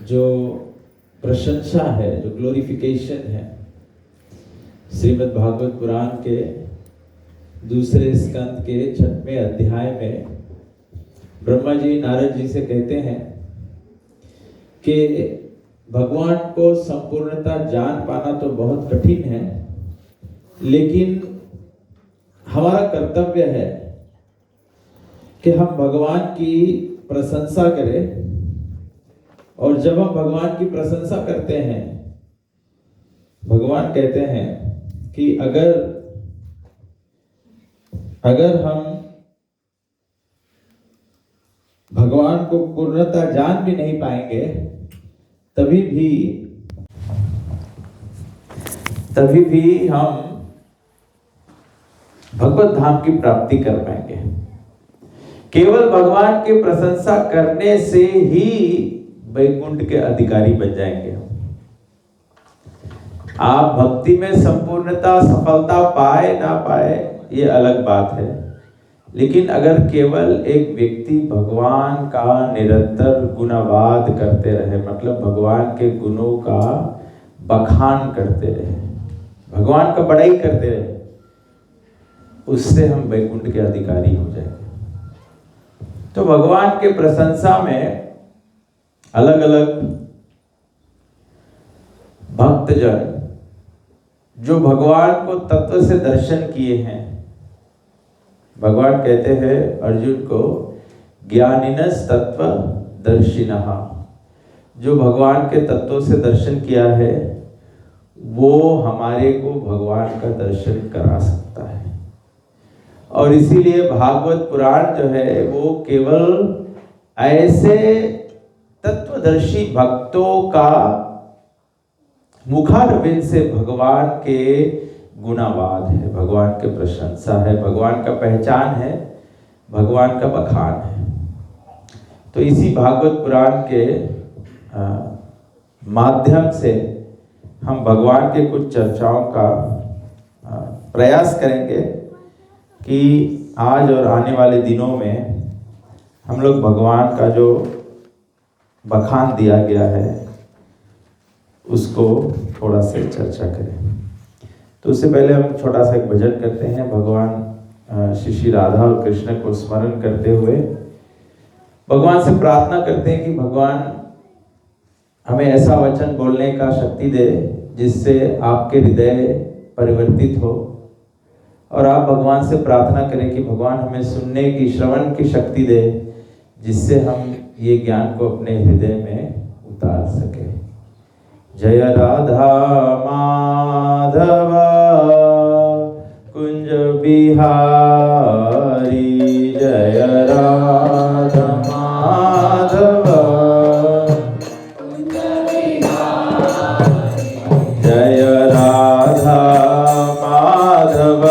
जो प्रशंसा है, जो ग्लोरिफिकेशन है, श्रीमद् भागवत पुराण के दूसरे स्कंद के 6वें अध्याय में ब्रह्मा जी नारद जी से कहते हैं कि भगवान को संपूर्णता जान पाना तो बहुत कठिन है, लेकिन हमारा कर्तव्य है कि हम भगवान की प्रशंसा करें। और जब हम भगवान की प्रशंसा करते हैं, भगवान कहते हैं कि अगर हम भगवान को पूर्णता जान भी नहीं पाएंगे, तभी भी हम भगवत धाम की प्राप्ति कर पाएंगे। केवल भगवान की प्रशंसा करने से ही वैकुंठ के अधिकारी बन जाएंगे। आप भक्ति में संपूर्णता, सफलता पाए ना पाए ये अलग बात है, लेकिन अगर केवल एक व्यक्ति भगवान का निरंतर गुणवाद करते रहे, मतलब भगवान के गुणों का बखान करते रहे, भगवान का बड़ाई करते रहे, उससे हम वैकुंठ के अधिकारी हो जाएंगे। तो भगवान के प्रशंसा में अलग अलग भक्तजन जो भगवान को तत्व से दर्शन किए हैं, भगवान कहते हैं अर्जुन को ज्ञानिनस् तत्व दर्शिनः, जो भगवान के तत्वों से दर्शन किया है वो हमारे को भगवान का दर्शन करा सकता है। और इसीलिए भागवत पुराण जो है वो केवल ऐसे तत्वदर्शी भक्तों का मुखारविंद से भगवान के गुणवाद है, भगवान के प्रशंसा है, भगवान का पहचान है, भगवान का बखान है। तो इसी भागवत पुराण के माध्यम से हम भगवान के कुछ चर्चाओं का प्रयास करेंगे कि आज और आने वाले दिनों में हम लोग भगवान का जो बखान दिया गया है उसको थोड़ा सा चर्चा करें। तो उससे पहले हम छोटा सा एक भजन करते हैं, भगवान श्री राधा और कृष्ण को स्मरण करते हुए भगवान से प्रार्थना करते हैं कि भगवान हमें ऐसा वचन बोलने का शक्ति दे जिससे आपके हृदय परिवर्तित हो, और आप भगवान से प्रार्थना करें कि भगवान हमें सुनने की, श्रवण की शक्ति दे जिससे हम ये ज्ञान को अपने हृदय में उतार सके। जय राधा माधव कुंज बिहारी, जय राधा माधव कुंज बिहारी, जय राधा माधव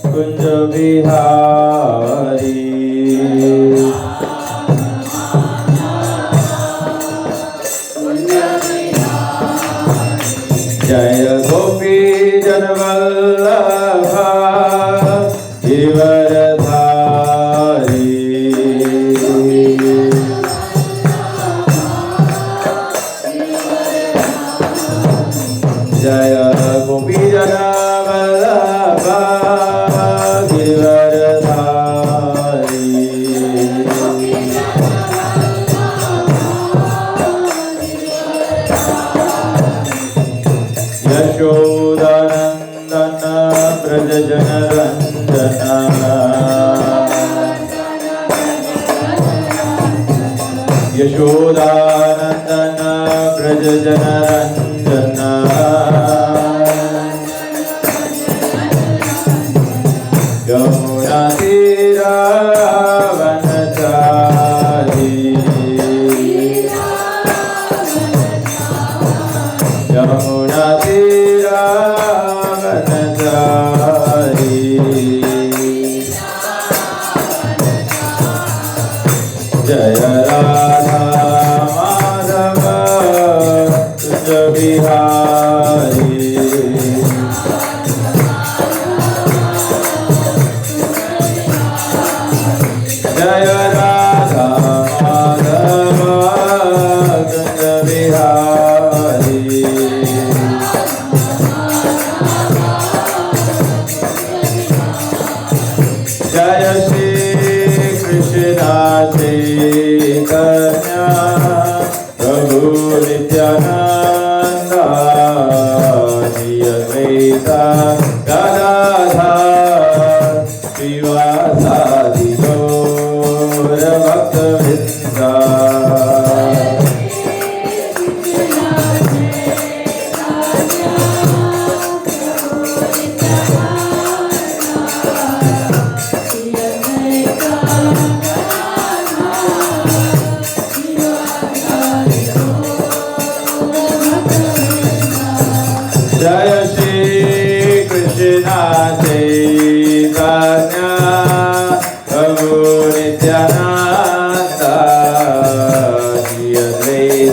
कुंज बिहारी, जय गोपी जनवल्लभ गिरधारी, जय गोपी जनवल्लभ गिरधारी, यशोदानंदन ब्रज जन रंजन, यशोदानंदन ब्रज जन रंजन, यमुना तीरा वनचारी, यमुना तीरा वनचारी, जय राधा माधव कुंज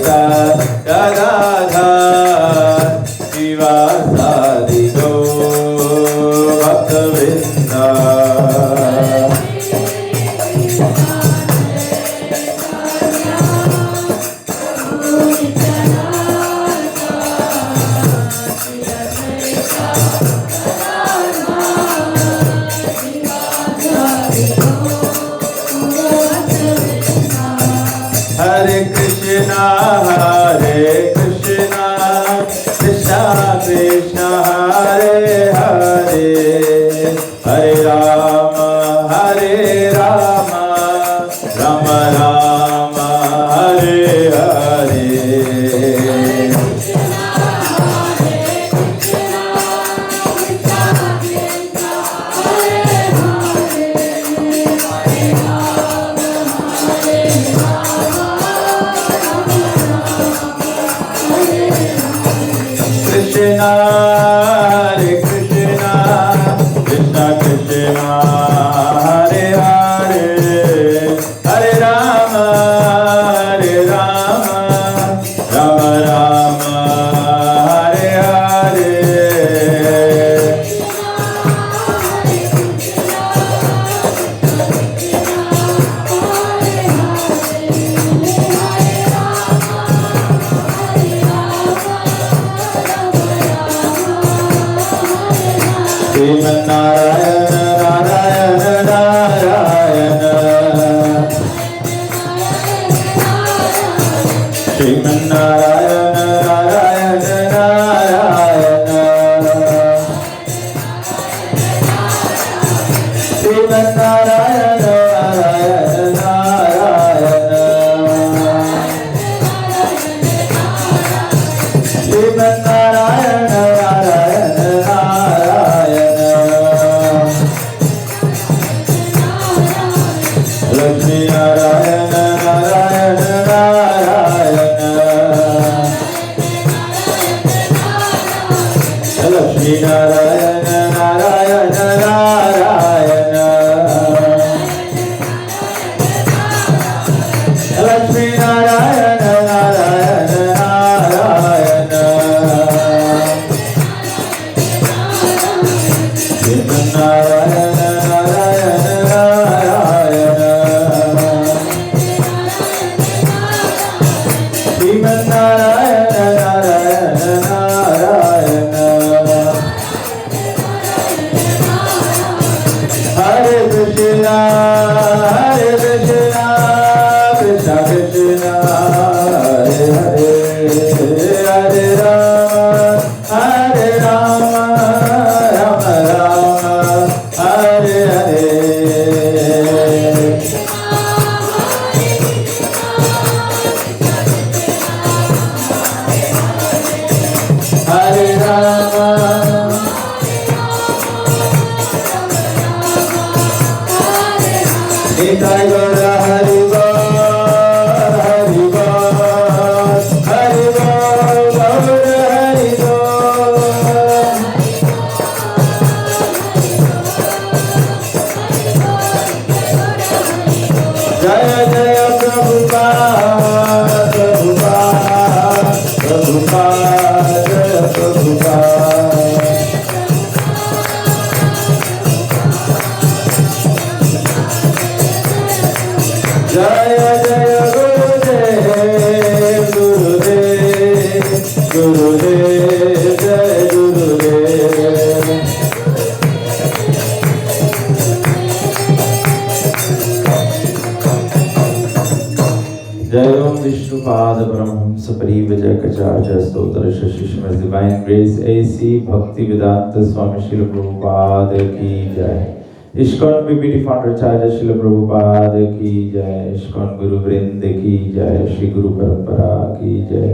सा गदाधर शिवासादि गौर भक्तवृंदा। हरे कृष्णा कृष्णा कृष्णा हरे हरे, हरे Ram Ram Ram Hare Hare. Krishna Hare Krishna Krishna Krishna Hare Hare, Hare Rama Rama Rama Hare Hare। Sriman Narayana Narayan Narayan, Sriman Narayana Narayan Narayan, Sriman Narayana Narayan Narayan, Sriman Narayana Narayan Narayan. Lakshmi Narayan Narayan Narayan, Lakshmi Narayan Narayan Narayan, Lakshmi Narayan Narayan Narayan, Sriman Narayana Narayan Narayan, Sriman Narayana Narayan Narayan. हरे कृष्णा कृष्णा कृष्णा हरे हरे, हरे राम राम राम हरे हरे। हरे राम निताय गौर हरि बोल, हरि बोल, हरि बोल, गौर हरि बोल। जय जय प्रभुपाद प्रभुपाद प्रभुपाद जय प्रभुपाद। जय जय गुरुदेव गुरुदेव गुरुदेव जय गुरुदेव। जय ओम विष्णुपाद ब्रह्मंस परिव्रजक कचार्य स्तोत्र Shashi Shrimad divine grace AC भक्ति वेदांत स्वामी श्रील प्रभुपाद की जय। इस्कॉन पीपीटी फाउंडर आचार्य श्रील प्रभुपाद की जय। इस्कॉन गुरु वृंद की जय। श्री गुरु परंपरा की जय।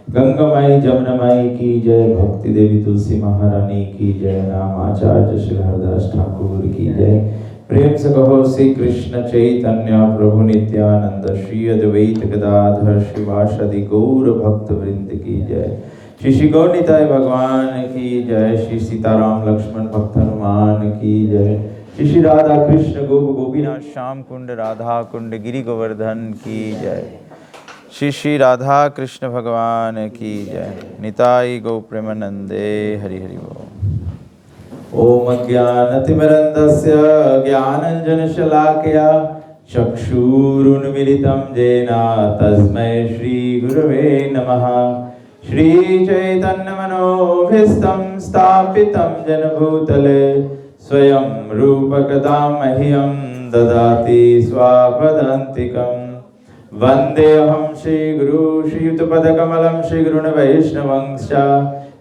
गंगा माई जमुना माई की जय। भक्ति देवी तुलसी महारानी की जय। नाम आचार्य श्री हरदास ठाकुर की जय। प्रेम से कहो श्री कृष्ण चैतन्य प्रभु नित्यानंद श्री अद्वैत गदाधर श्रीवासदि गौर भक्त वृंद की जय। श्री गौरनिताय भगवान की जय। श्री सीताराम लक्ष्मण भक्त हनुमान की जय। श्री राधा कृष्ण गोप गोपीनाथ श्याम कुंड राधा कुंड गिरि गोवर्धन की जय। श्री श्री राधा कृष्ण भगवान की जय। निताई गौ प्रेमानंदे हरि हरि बोल। ओम अज्ञानतिमिरन्धस्य ज्ञानाञ्जनशलाकया चक्षुरुन्मीलितं येन तस्मै श्रीगुरवे नमः। श्रीचैतन्यमनोभीष्टं स्थापितं जन-भूतले स्वयं रूपकदा मह्यं ददाति स्वापदान्तिकम्। वन्देऽहं श्रीगुरु श्रीयुतपदकमलं श्रीगुरुन् वैष्णवंश्च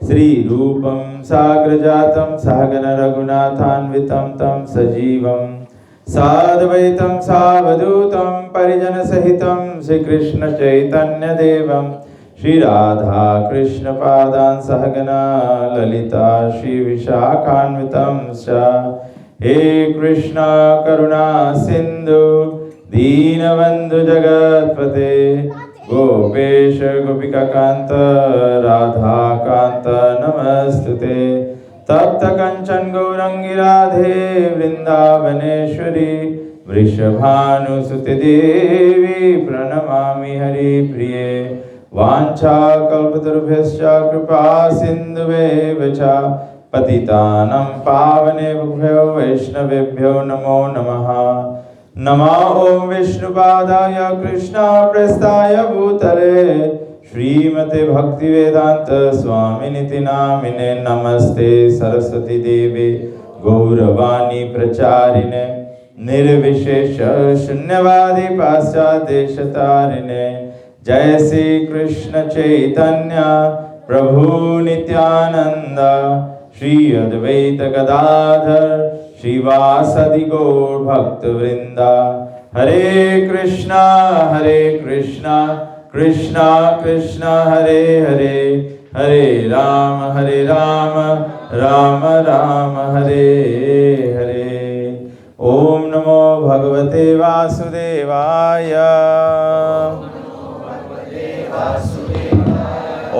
श्रीरूपं साग्रजातं सहगण रघुनाथान्वितं तं सजीवं साद्वैतं सावधूतं परिजनसहितं श्रीकृष्णचैतन्यदेवं श्रीराधा कृष्णपादान् सहगणा ललिता श्रीविशाखान्वितं च। हे कृष्ण करुणा सिन्धु दीनबन्धु जगत्पते गोपेश गोपिकाकान्त राधाकान्त नमस्तुते। तप्त कंचन गौरंगी राधे वृंदावनेश्वरी वृषभानुसुते देवी प्रणमामि हरिप्रिये। वाञ्छाकल्पतरुभ्यश्च कृपा सिन्धुभ्येव च पतितानां पावनेभ्यो वैष्णवेभ्यो नमो नमः। नमो ओम विष्णुपादाय कृष्णप्रेष्ठाय भूतले श्रीमते भक्तिवेदांत स्वामिनिति नामिने। नमस्ते सरस्वती देवे गौरवाणी प्रचारिणे निर्विशेष शून्यवादी पाश्चात्यदेशतारिणे। जय श्री कृष्ण चैतन्य प्रभु नित्यानंद श्री अद्वैत गदाधर श्रीवासदि गौर भक्त वृंदा। हरे कृष्णा कृष्णा कृष्णा हरे हरे हरे राम राम राम हरे हरे। ओम नमो भगवते वासुदेवाय।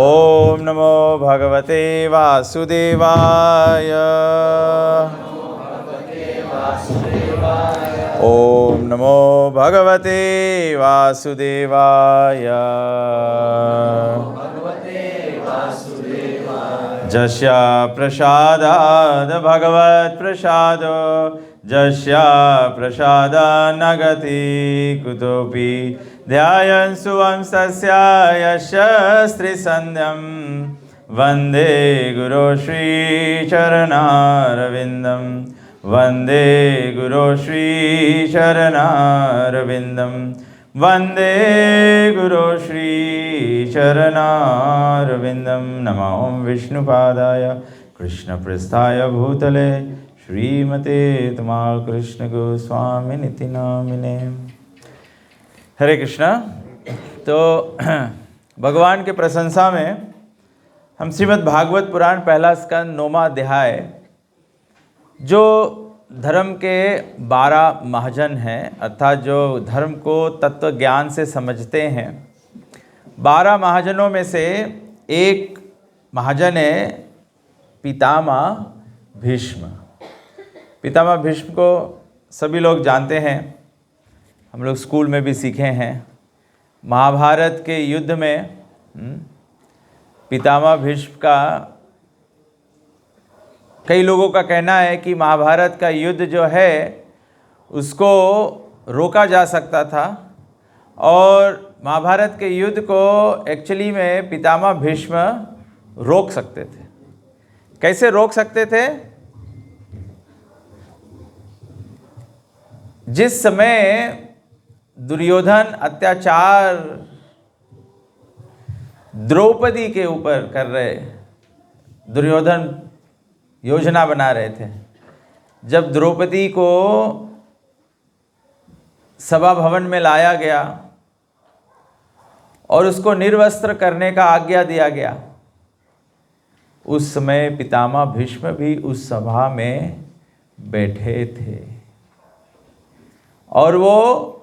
ओम नमो भगवते वासुदेवाय। ओम नमो भगवते वासुदेवाय। जस्य प्रसादाद् भगवत् प्रसादो जस्य प्रसादान् न गति कुतोऽपि। ध्यायन् सुवंशस्य यस्य श्रीसन्ध्यं वन्दे गुरो श्रीचरणारविन्दं। वन्दे गुरो श्रीचरणारविन्दं। वन्दे गुरो श्रीचरणारविन्दं। नमो विष्णुपादाय कृष्णप्रेष्ठाय भूतले श्रीमते तमाल कृष्ण गोस्वामिनिति नामिने। हरे कृष्णा। तो भगवान के प्रशंसा में हम श्रीमद् भागवत पुराण पहला स्कंद 9वां अध्याय जो धर्म के 12 महाजन हैं अर्थात जो धर्म को तत्व ज्ञान से समझते हैं 12 महाजनों में से एक महाजन है पितामह भीष्म। पितामह भीष्म को सभी लोग जानते हैं, हम लोग स्कूल में भी सीखे हैं। महाभारत के युद्ध में पितामह भीष्म का कई लोगों का कहना है कि महाभारत का युद्ध जो है उसको रोका जा सकता था और महाभारत के युद्ध को एक्चुअली में पितामह भीष्म रोक सकते थे। कैसे रोक सकते थे? जिस समय दुर्योधन अत्याचार द्रौपदी के ऊपर कर रहे, दुर्योधन योजना बना रहे थे। जब द्रौपदी को सभा भवन में लाया गया और उसको निर्वस्त्र करने का आज्ञा दिया गया, उस समय पितामह भीष्म भी उस सभा में बैठे थे और वो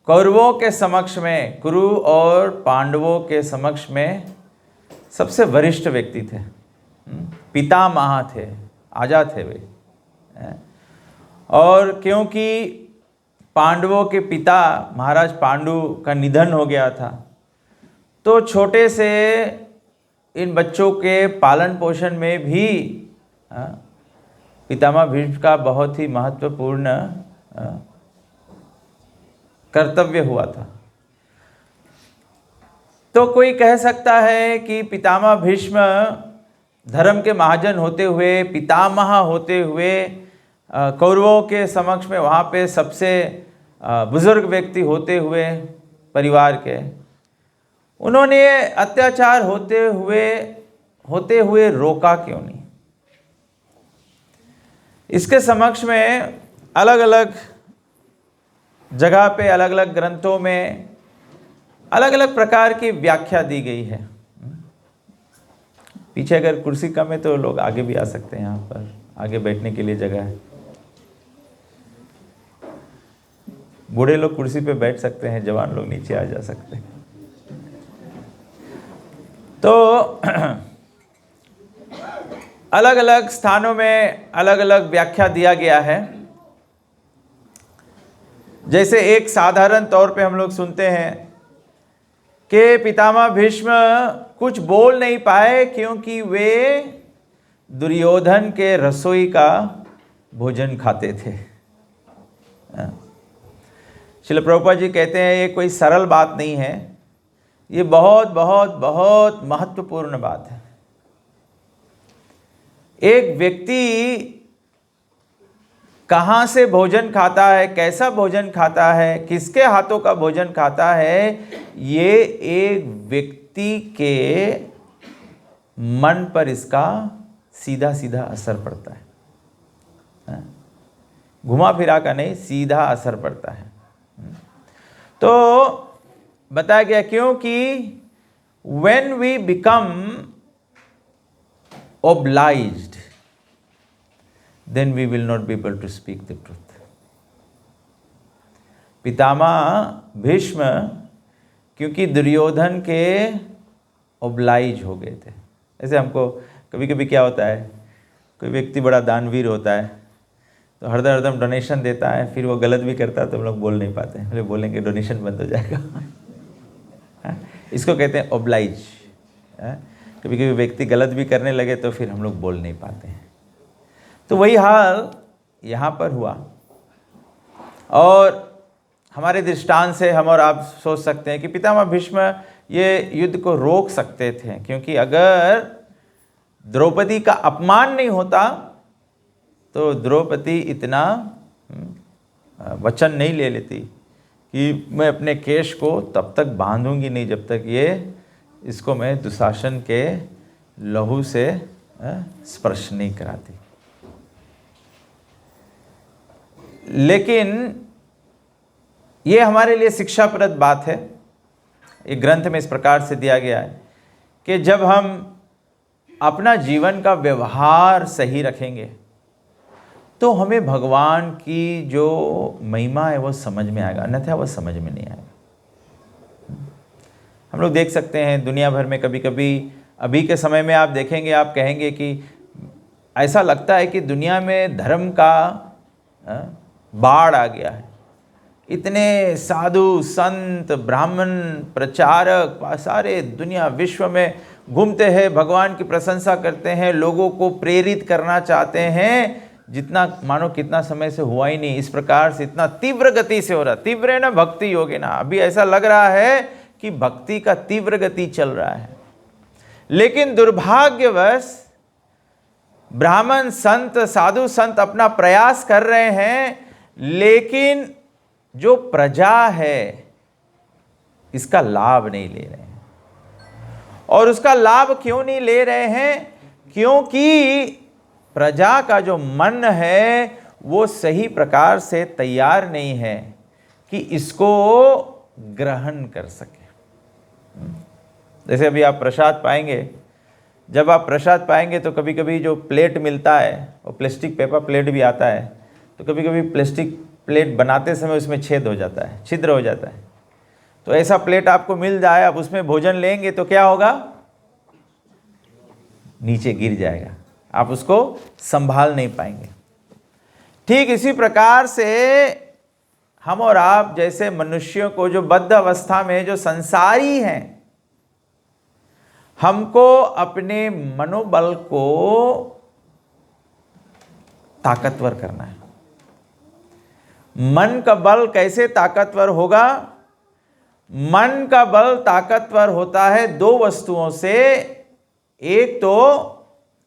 कौरवों के समक्ष में, कुरु और पांडवों के समक्ष में सबसे वरिष्ठ व्यक्ति थे, पितामह थे, आजा थे वे। और क्योंकि पांडवों के पिता महाराज पांडु का निधन हो गया था, तो छोटे से इन बच्चों के पालन पोषण में भी पितामह भीष्म का बहुत ही महत्वपूर्ण कर्तव्य हुआ था। तो कोई कह सकता है कि पितामह भीष्म धर्म के महाजन होते हुए, पितामह होते हुए, कौरवों के समक्ष में वहाँ पे सबसे बुजुर्ग व्यक्ति होते हुए परिवार के, उन्होंने अत्याचार होते हुए रोका क्यों नहीं? इसके समक्ष में अलग अलग जगह पे, अलग अलग ग्रंथों में अलग अलग प्रकार की व्याख्या दी गई है। पीछे अगर कुर्सी कम है तो लोग आगे भी आ सकते हैं, यहाँ पर आगे बैठने के लिए जगह है। बूढ़े लोग कुर्सी पे बैठ सकते हैं, जवान लोग नीचे आ जा सकते हैं। तो अलग अलग स्थानों में अलग अलग व्याख्या दिया गया है। जैसे एक साधारण तौर पे हम लोग सुनते हैं कि पितामह भीष्म कुछ बोल नहीं पाए क्योंकि वे दुर्योधन के रसोई का भोजन खाते थे। श्रील प्रभुपाद जी कहते हैं ये कोई सरल बात नहीं है, ये बहुत बहुत बहुत महत्वपूर्ण बात है। एक व्यक्ति कहाँ से भोजन खाता है, कैसा भोजन खाता है, किसके हाथों का भोजन खाता है, ये एक व्यक्ति के मन पर इसका सीधा सीधा असर पड़ता है। घुमा फिरा का नहीं, सीधा असर पड़ता है। तो बताया गया क्योंकि when we become obliged then we will not be able to speak the truth. पितामह भीष्म क्योंकि दुर्योधन के ओब्लाइज हो गए थे। ऐसे हमको कभी कभी क्या होता है, कोई व्यक्ति बड़ा दानवीर होता है तो हरदम डोनेशन देता है, फिर वो गलत भी करता है तो हम लोग बोल नहीं पाते हैं, फिर बोलेंगे डोनेशन बंद हो जाएगा। इसको कहते हैं ओब्लाइज। कभी कभी व्यक्ति गलत भी करने लगे तो फिर हम लोग बोल नहीं पाते हैं। तो वही हाल यहाँ पर हुआ। और हमारे दृष्टांत से हम और आप सोच सकते हैं कि पितामह भीष्म ये युद्ध को रोक सकते थे, क्योंकि अगर द्रौपदी का अपमान नहीं होता तो द्रौपदी इतना वचन नहीं ले लेती कि मैं अपने केश को तब तक बांधूंगी नहीं जब तक इसको मैं दुशासन के लहू से स्पर्श नहीं कराती। लेकिन ये हमारे लिए शिक्षाप्रद बात है। एक ग्रंथ में इस प्रकार से दिया गया है कि जब हम अपना जीवन का व्यवहार सही रखेंगे तो हमें भगवान की जो महिमा है वो समझ में आएगा, अन्यथा वो समझ में नहीं आएगा। हम लोग देख सकते हैं दुनिया भर में कभी कभी, अभी के समय में आप देखेंगे, आप कहेंगे कि ऐसा लगता है कि दुनिया में धर्म का बाढ़ आ गया है। इतने साधु संत ब्राह्मण प्रचारक सारे दुनिया विश्व में घूमते हैं, भगवान की प्रशंसा करते हैं, लोगों को प्रेरित करना चाहते हैं, जितना मानो कितना समय से हुआ ही नहीं। इस प्रकार से इतना तीव्र गति से हो रहा, तीव्र है ना भक्ति योगे ना, अभी ऐसा लग रहा है कि भक्ति का तीव्र गति चल रहा है। लेकिन दुर्भाग्यवश ब्राह्मण संत साधु संत अपना प्रयास कर रहे हैं, लेकिन जो प्रजा है इसका लाभ नहीं ले रहे हैं। और उसका लाभ क्यों नहीं ले रहे हैं? क्योंकि प्रजा का जो मन है वो सही प्रकार से तैयार नहीं है कि इसको ग्रहण कर सके। जैसे अभी आप प्रसाद पाएंगे, जब आप प्रसाद पाएंगे तो कभी कभी जो प्लेट मिलता है वो प्लास्टिक पेपर प्लेट भी आता है, तो कभी कभी प्लास्टिक प्लेट बनाते समय उसमें छेद हो जाता है, छिद्र हो जाता है। तो ऐसा प्लेट आपको मिल जाए, आप उसमें भोजन लेंगे तो क्या होगा? नीचे गिर जाएगा, आप उसको संभाल नहीं पाएंगे। ठीक इसी प्रकार से हम और आप जैसे मनुष्यों को जो बद्ध अवस्था में जो संसारी हैं, हमको अपने मनोबल को ताकतवर करना है। मन का बल कैसे ताकतवर होगा? मन का बल ताकतवर होता है दो वस्तुओं से। एक तो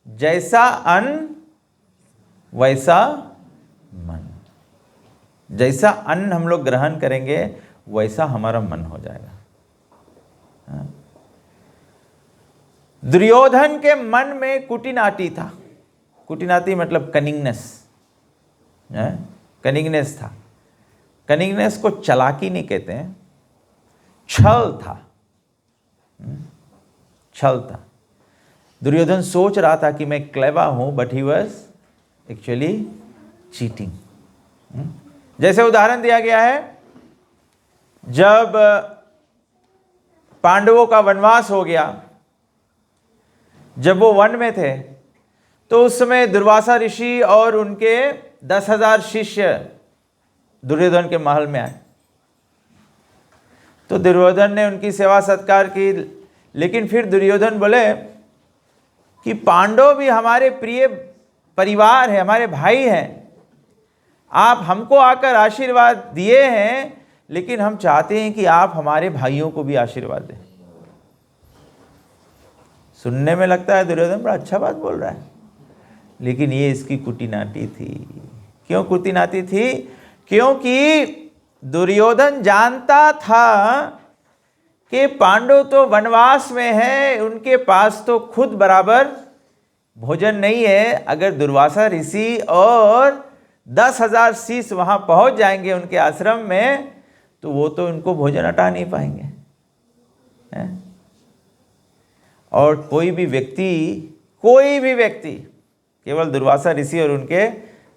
जैसा अन्न वैसा मन। जैसा अन्न हम लोग ग्रहण करेंगे वैसा हमारा मन हो जाएगा। दुर्योधन के मन में कुटिनाटी था। कुटिनाटी मतलब कनिंगनेस, कनिंगनेस था। कनिंगनेस को चालाकी नहीं कहते हैं, छल था। छल था। दुर्योधन सोच रहा था कि मैं क्लेवर हूं, but he was actually cheating. जैसे उदाहरण दिया गया है, जब पांडवों का वनवास हो गया, जब वो वन में थे, तो उस समय दुर्वासा ऋषि और उनके 10,000 शिष्य दुर्योधन के महल में आए। तो दुर्योधन ने उनकी सेवा सत्कार की, लेकिन फिर दुर्योधन बोले कि पांडव भी हमारे प्रिय परिवार है, हमारे भाई हैं। आप हमको आकर आशीर्वाद दिए हैं, लेकिन हम चाहते हैं कि आप हमारे भाइयों को भी आशीर्वाद दें। सुनने में लगता है दुर्योधन बड़ा अच्छा बात बोल रहा है, लेकिन ये इसकी कुटिनाटी थी। क्यों कुटिनाटी थी? क्योंकि दुर्योधन जानता था कि पांडव तो वनवास में हैं, उनके पास तो खुद बराबर भोजन नहीं है। अगर दुर्वासा ऋषि और 10,000 शिष्य वहां पहुंच जाएंगे उनके आश्रम में, तो वो तो उनको भोजन हटा नहीं पाएंगे, है? और कोई भी व्यक्ति, केवल दुर्वासा ऋषि और उनके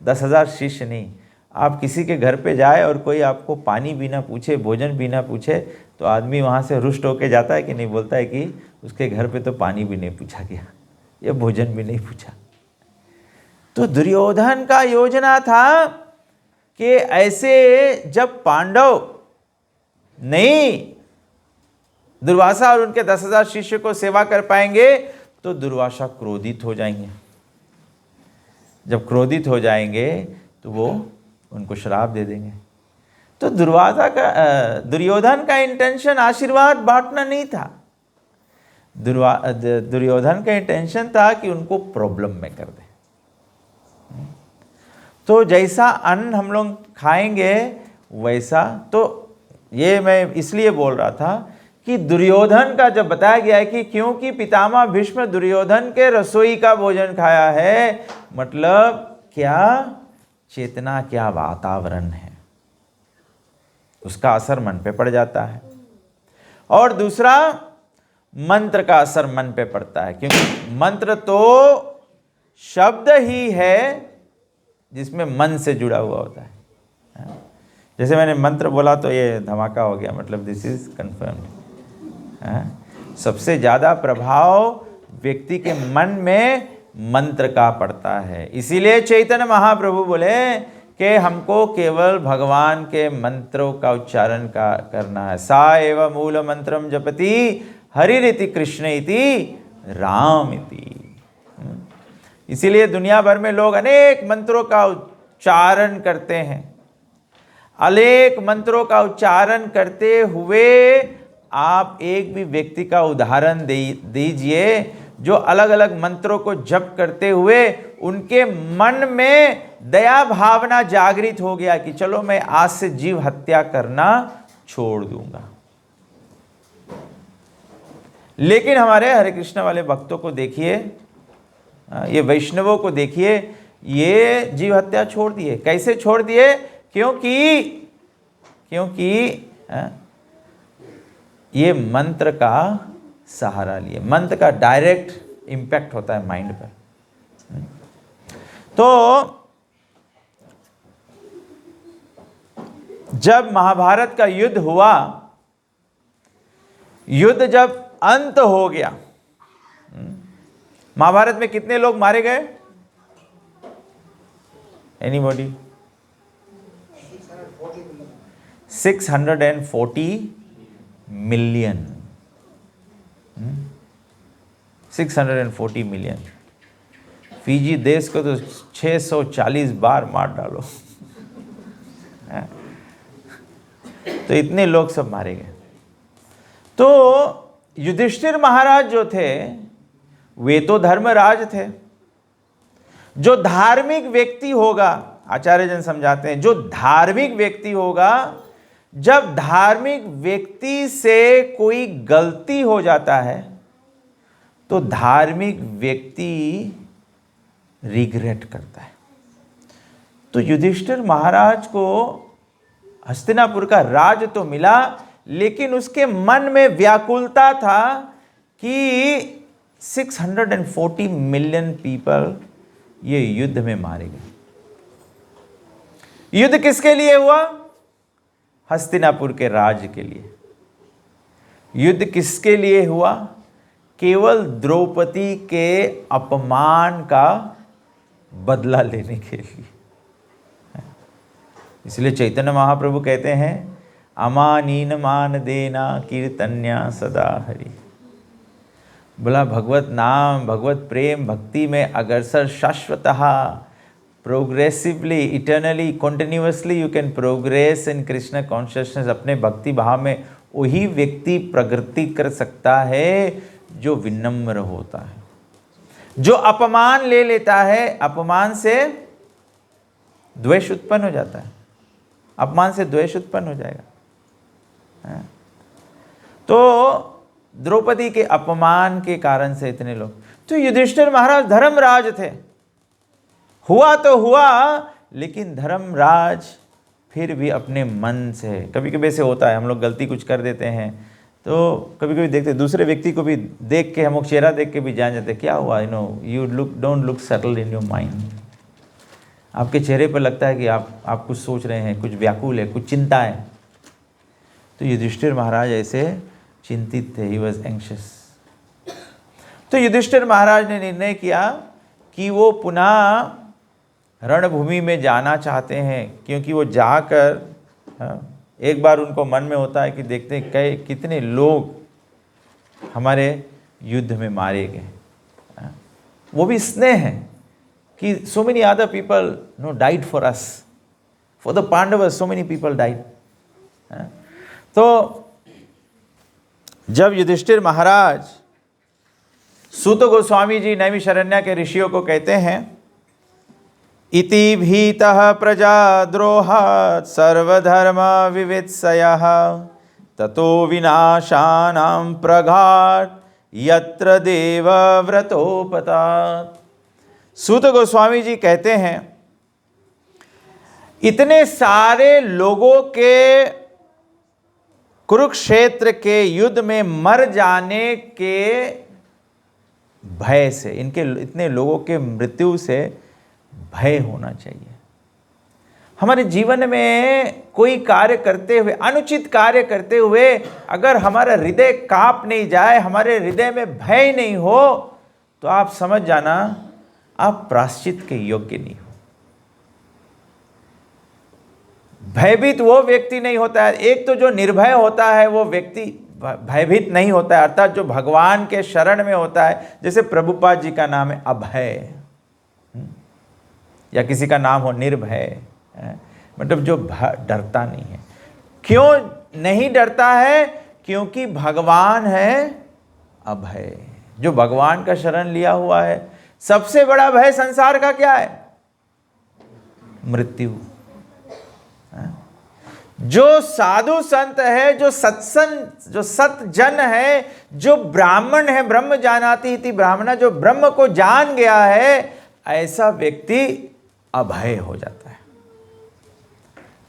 10,000 शिष्य नहीं, आप किसी के घर पे जाए और कोई आपको पानी भी ना पूछे, भोजन भी ना पूछे, तो आदमी वहाँ से रुष्ट होके जाता है कि नहीं? बोलता है कि उसके घर पे तो पानी भी नहीं पूछा गया, ये भोजन भी नहीं पूछा। तो दुर्योधन का योजना था कि ऐसे जब पांडव नहीं दुर्वासा और उनके 10,000 शिष्य को सेवा कर पाएंगे, तो दुर्वासा क्रोधित हो जाएंगे। जब क्रोधित हो जाएंगे तो वो उनको श्राप दे देंगे। तो दुर्योधन का इंटेंशन आशीर्वाद बांटना नहीं था। दुर्योधन का इंटेंशन था कि उनको प्रॉब्लम में कर दे। तो जैसा अन्न हम लोग खाएंगे वैसा, तो ये मैं इसलिए बोल रहा था कि दुर्योधन का जब बताया गया है कि क्योंकि पितामह भीष्म दुर्योधन के रसोई का भोजन खाया है, मतलब क्या चेतना, क्या वातावरण है, उसका असर मन पे पड़ जाता है। और दूसरा, मंत्र का असर मन पे पड़ता है, क्योंकि मंत्र तो शब्द ही है जिसमें मन से जुड़ा हुआ होता है। जैसे मैंने मंत्र बोला तो ये धमाका हो गया, मतलब दिस इज कंफर्म्ड। सबसे ज़्यादा प्रभाव व्यक्ति के मन में मंत्र का पड़ता है। इसीलिए चैतन्य महाप्रभु बोले कि हमको केवल भगवान के मंत्रों का उच्चारण करना है। सा एव मूल मंत्रम जपति हरिरिति कृष्ण इति राम इति। इसीलिए दुनिया भर में लोग अनेक मंत्रों का उच्चारण करते हैं। अनेक मंत्रों का उच्चारण करते हुए आप एक भी व्यक्ति का उदाहरण दीजिए जो अलग अलग मंत्रों को जप करते हुए उनके मन में दया भावना जागृत हो गया कि चलो मैं आज से जीव हत्या करना छोड़ दूंगा। लेकिन हमारे हरे कृष्ण वाले भक्तों को देखिए, ये वैष्णवों को देखिए, ये जीव हत्या छोड़ दिए। कैसे छोड़ दिए? क्योंकि ये मंत्र का सहारा लिए। मंत्र का डायरेक्ट इंपैक्ट होता है माइंड पर। तो जब महाभारत का युद्ध हुआ, युद्ध जब अंत हो गया, महाभारत में कितने लोग मारे गए? एनीबॉडी? 640 मिलियन। 640 मिलियन। फिजी देश को तो 640 बार मार डालो। तो इतने लोग सब मारे गए। तो युधिष्ठिर महाराज जो थे वे तो धर्मराज थे। जो धार्मिक व्यक्ति होगा, आचार्य जन समझाते हैं, जो धार्मिक व्यक्ति होगा, जब धार्मिक व्यक्ति से कोई गलती हो जाता है तो धार्मिक व्यक्ति रिग्रेट करता है। तो युधिष्ठिर महाराज को हस्तिनापुर का राज तो मिला, लेकिन उसके मन में व्याकुलता था कि 640 मिलियन पीपल ये युद्ध में मारे गए। युद्ध किसके लिए हुआ? हस्तिनापुर के राज के लिए। युद्ध किसके लिए हुआ? केवल द्रौपदी के अपमान का बदला लेने के लिए। इसलिए चैतन्य महाप्रभु कहते हैं, अमानीन मान देना कीर्तन्या सदा हरि। बोला भगवत नाम, भगवत प्रेम, भक्ति में अग्रसर शाश्वतः, progressively, eternally, continuously you can progress in Krishna consciousness. अपने भक्ति भाव में वही व्यक्ति प्रगति कर सकता है जो विनम्र होता है। जो अपमान ले लेता है, अपमान से द्वेष उत्पन्न हो जाता है, अपमान से द्वेष उत्पन्न हो जाएगा। तो द्रौपदी के अपमान के कारण से इतने लोग। तो युधिष्ठिर महाराज धर्मराज थे, हुआ तो हुआ, लेकिन धर्मराज फिर भी अपने मन से, कभी कभी ऐसे होता है, हम लोग गलती कुछ कर देते हैं तो कभी कभी देखते, दूसरे व्यक्ति को भी देख के, हम लोग चेहरा देख के भी जान जाते क्या हुआ, you don't look settled in your mind. आपके चेहरे पर लगता है कि आप कुछ सोच रहे हैं, कुछ व्याकुल है, कुछ चिंता है। तो युधिष्ठिर महाराज ऐसे चिंतित थे, ही वॉज एंग्शियस। तो युधिष्ठिर महाराज ने निर्णय किया कि वो पुनः रणभूमि में जाना चाहते हैं, क्योंकि वो जाकर एक बार उनको मन में होता है कि देखते हैं कितने लोग हमारे युद्ध में मारे गए। वो भी स्नेह है कि so many other people died for us, for the Pandavas so many people died। तो जब युधिष्ठिर महाराज सूत गोस्वामी जी नैमिषारण्य के ऋषियों को कहते हैं, इति भीतः प्रजाद्रोहात् सर्वधर्म विवित्सयः ततो विनाशानां प्रघात् यत्र देवव्रतोपतात्। सूत गोस्वामी जी कहते हैं, इतने सारे लोगों के कुरुक्षेत्र के युद्ध में मर जाने के भय से, इनके इतने लोगों के मृत्यु से भय होना चाहिए। हमारे जीवन में कोई कार्य करते हुए, अनुचित कार्य करते हुए अगर हमारा हृदय कांप नहीं जाए, हमारे हृदय में भय नहीं हो, तो आप समझ जाना आप प्रायश्चित के योग्य नहीं हो। भयभीत वो व्यक्ति नहीं होता है, एक तो जो निर्भय होता है वो व्यक्ति भयभीत नहीं होता है, अर्थात जो भगवान के शरण में होता है। जैसे प्रभुपाद जी का नाम है अभय, या किसी का नाम हो निर्भय, मतलब जो डरता नहीं है। क्यों नहीं डरता है? क्योंकि भगवान है अभय, जो भगवान का शरण लिया हुआ है। सबसे बड़ा भय संसार का क्या है? मृत्यु। जो साधु संत है, जो सत्संग, जो सत जन है, जो ब्राह्मण है, ब्रह्म जानाति इति ब्राह्मणा, जो ब्रह्म को जान गया है, ऐसा व्यक्ति अभय हो जाता है।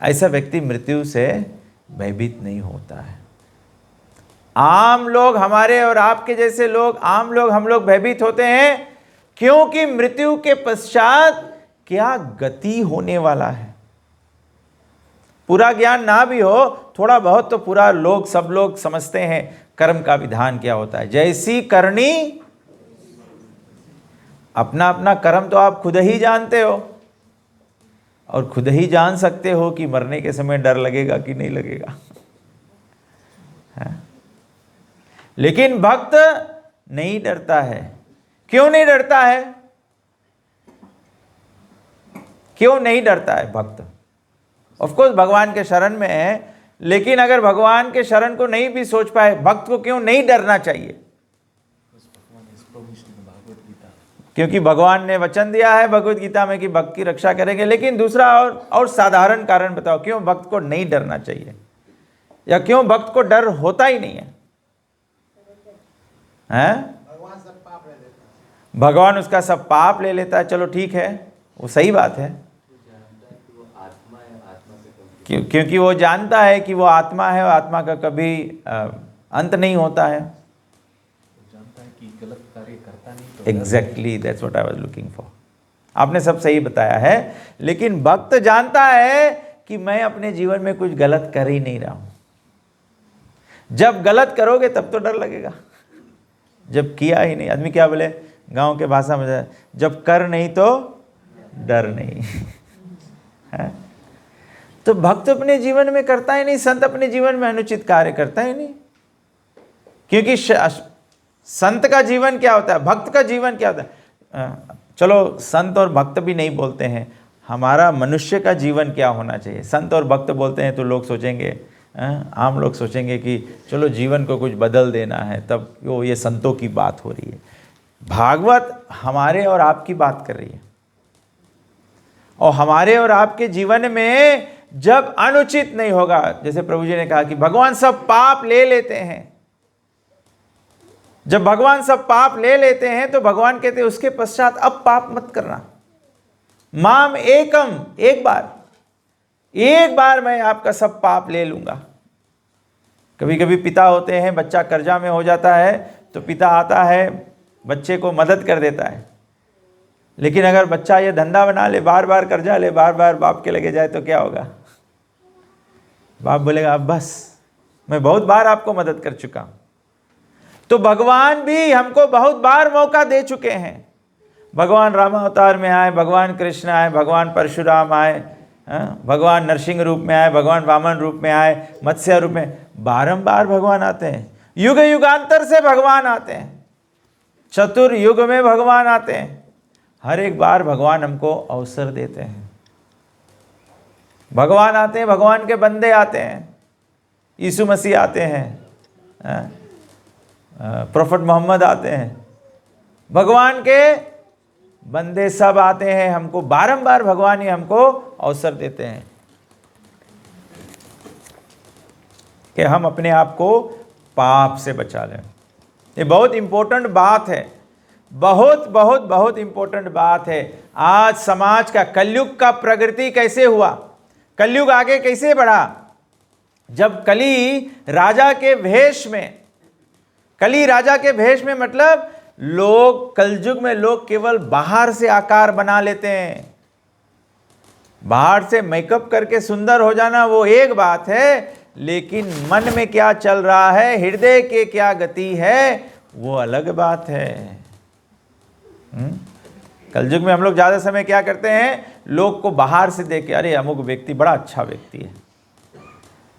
ऐसा व्यक्ति मृत्यु से भयभीत नहीं होता है। आम लोग, हमारे और आपके जैसे लोग, आम लोग, हम लोग भयभीत होते हैं क्योंकि मृत्यु के पश्चात क्या गति होने वाला है। पूरा ज्ञान ना भी हो, थोड़ा बहुत तो पूरा लोग, सब लोग समझते हैं कर्म का विधान क्या होता है। जैसी करनी, अपना अपना कर्म तो आप खुद ही जानते हो और खुद ही जान सकते हो कि मरने के समय डर लगेगा कि नहीं लगेगा। है? लेकिन भक्त नहीं डरता है। क्यों नहीं डरता है? क्यों नहीं डरता है भक्त? ऑफ कोर्स भगवान के शरण में है, लेकिन अगर भगवान के शरण को नहीं भी सोच पाए, भक्त को क्यों नहीं डरना चाहिए? क्योंकि भगवान ने वचन दिया है भगवत गीता में कि भक्त की रक्षा करेंगे। लेकिन दूसरा और साधारण कारण बताओ, क्यों भक्त को नहीं डरना चाहिए, या क्यों भक्त को डर होता ही नहीं है? भगवान उसका सब पाप ले लेता है। चलो ठीक है, वो सही बात है, क्योंकि वो जानता है कि वो आत्मा है और आत्मा का कभी अंत नहीं होता है। जानता है कि गलत कार्य करता नहीं तो exactly, that's what I was looking for. आपने सब सही बताया है, लेकिन भक्त जानता है कि मैं अपने जीवन में कुछ गलत कर ही नहीं रहा हूं। जब गलत करोगे तब तो डर लगेगा, जब किया ही नहीं। आदमी क्या बोले गांव के भाषा में, जब कर नहीं तो डर नहीं है? तो भक्त अपने जीवन में करता ही नहीं, संत अपने जीवन में अनुचित कार्य करता ही नहीं। क्योंकि संत का जीवन क्या होता है, भक्त का जीवन क्या होता है? चलो संत और भक्त भी नहीं बोलते हैं, हमारा मनुष्य का जीवन क्या होना चाहिए। संत और भक्त बोलते हैं तो लोग सोचेंगे, आम लोग सोचेंगे कि चलो जीवन को कुछ बदल देना है, तब वो ये संतों की बात हो रही है। भागवत हमारे और आपकी बात कर रही है, और हमारे और आपके जीवन में जब अनुचित नहीं होगा, जैसे प्रभु जी ने कहा कि भगवान सब पाप ले लेते हैं, जब भगवान सब पाप ले लेते हैं तो भगवान कहते हैं उसके पश्चात अब पाप मत करना। माम एकम, एक बार मैं आपका सब पाप ले लूंगा। कभी कभी पिता होते हैं, बच्चा कर्जा में हो जाता है तो पिता आता है, बच्चे को मदद कर देता है। लेकिन अगर बच्चा ये धंधा बना ले, बार बार कर्जा ले, बार बार बाप के लगे जाए तो क्या होगा? बाप बोलेगा अब बस, मैं बहुत बार आपको मदद कर चुका हूं। तो भगवान भी हमको बहुत बार मौका दे चुके हैं। भगवान राम अवतार में आए, भगवान कृष्ण आए, भगवान परशुराम आए, भगवान नरसिंह रूप में आए, भगवान वामन रूप में आए, मत्स्य रूप में, बारंबार भगवान आते हैं। युग युगांतर से भगवान आते हैं, चतुर्युग में भगवान आते हैं। हर एक बार भगवान हमको अवसर देते हैं। भगवान आते हैं, भगवान के बंदे आते हैं, यीशु मसीह आते हैं, प्रोफेट मोहम्मद आते हैं, भगवान के बंदे सब आते हैं। हमको बारंबार भगवान ही हमको अवसर देते हैं कि हम अपने आप को पाप से बचा लें। ये बहुत इंपॉर्टेंट बात है, बहुत बहुत बहुत इंपॉर्टेंट बात है। आज समाज का, कलयुग का प्रगति कैसे हुआ, कलयुग आगे कैसे बढ़ा? जब कली राजा के भेष में, कली राजा के भेष में मतलब लोग, कलयुग में लोग केवल बाहर से आकार बना लेते हैं। बाहर से मेकअप करके सुंदर हो जाना वो एक बात है, लेकिन मन में क्या चल रहा है, हृदय के क्या गति है, वो अलग बात है। कलयुग में हम लोग ज्यादा समय क्या करते हैं, लोग को बाहर से देख के, अरे अमुक व्यक्ति बड़ा अच्छा व्यक्ति है,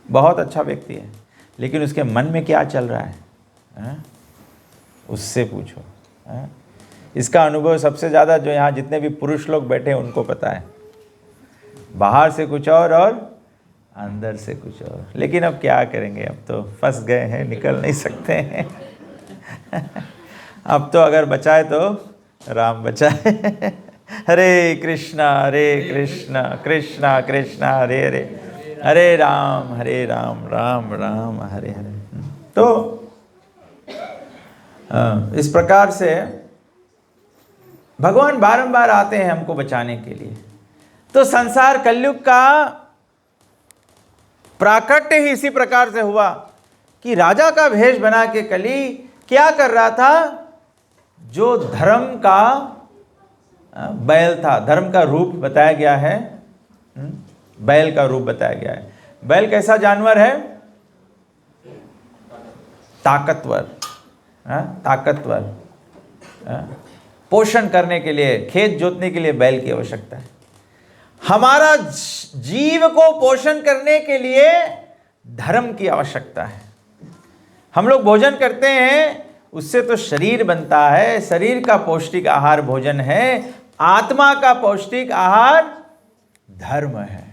बहुत अच्छा व्यक्ति है, लेकिन उसके मन में क्या चल रहा है, उससे पूछो। इसका अनुभव सबसे ज़्यादा जो यहाँ जितने भी पुरुष लोग बैठे हैं उनको पता है। बाहर से कुछ और अंदर से कुछ और। लेकिन अब क्या करेंगे, अब तो फंस गए हैं, निकल नहीं सकते हैं। अब तो अगर बचाए तो राम बचाए। हरे कृष्णा कृष्णा कृष्णा हरे हरे, हरे राम राम राम हरे हरे। तो इस प्रकार से भगवान बारंबार आते हैं हमको बचाने के लिए। तो संसार कलयुग का प्राकट्य ही इसी प्रकार से हुआ कि राजा का भेष बना के कली क्या कर रहा था, जो धर्म का बैल था, धर्म का रूप बताया गया है, बैल का रूप बताया गया है। बैल कैसा जानवर है? ताकतवर, ताकतवर, पोषण करने के लिए, खेत जोतने के लिए बैल की आवश्यकता है। हमारा जीव को पोषण करने के लिए धर्म की आवश्यकता है। हम लोग भोजन करते हैं उससे तो शरीर बनता है, शरीर का पौष्टिक आहार भोजन है, आत्मा का पौष्टिक आहार धर्म है।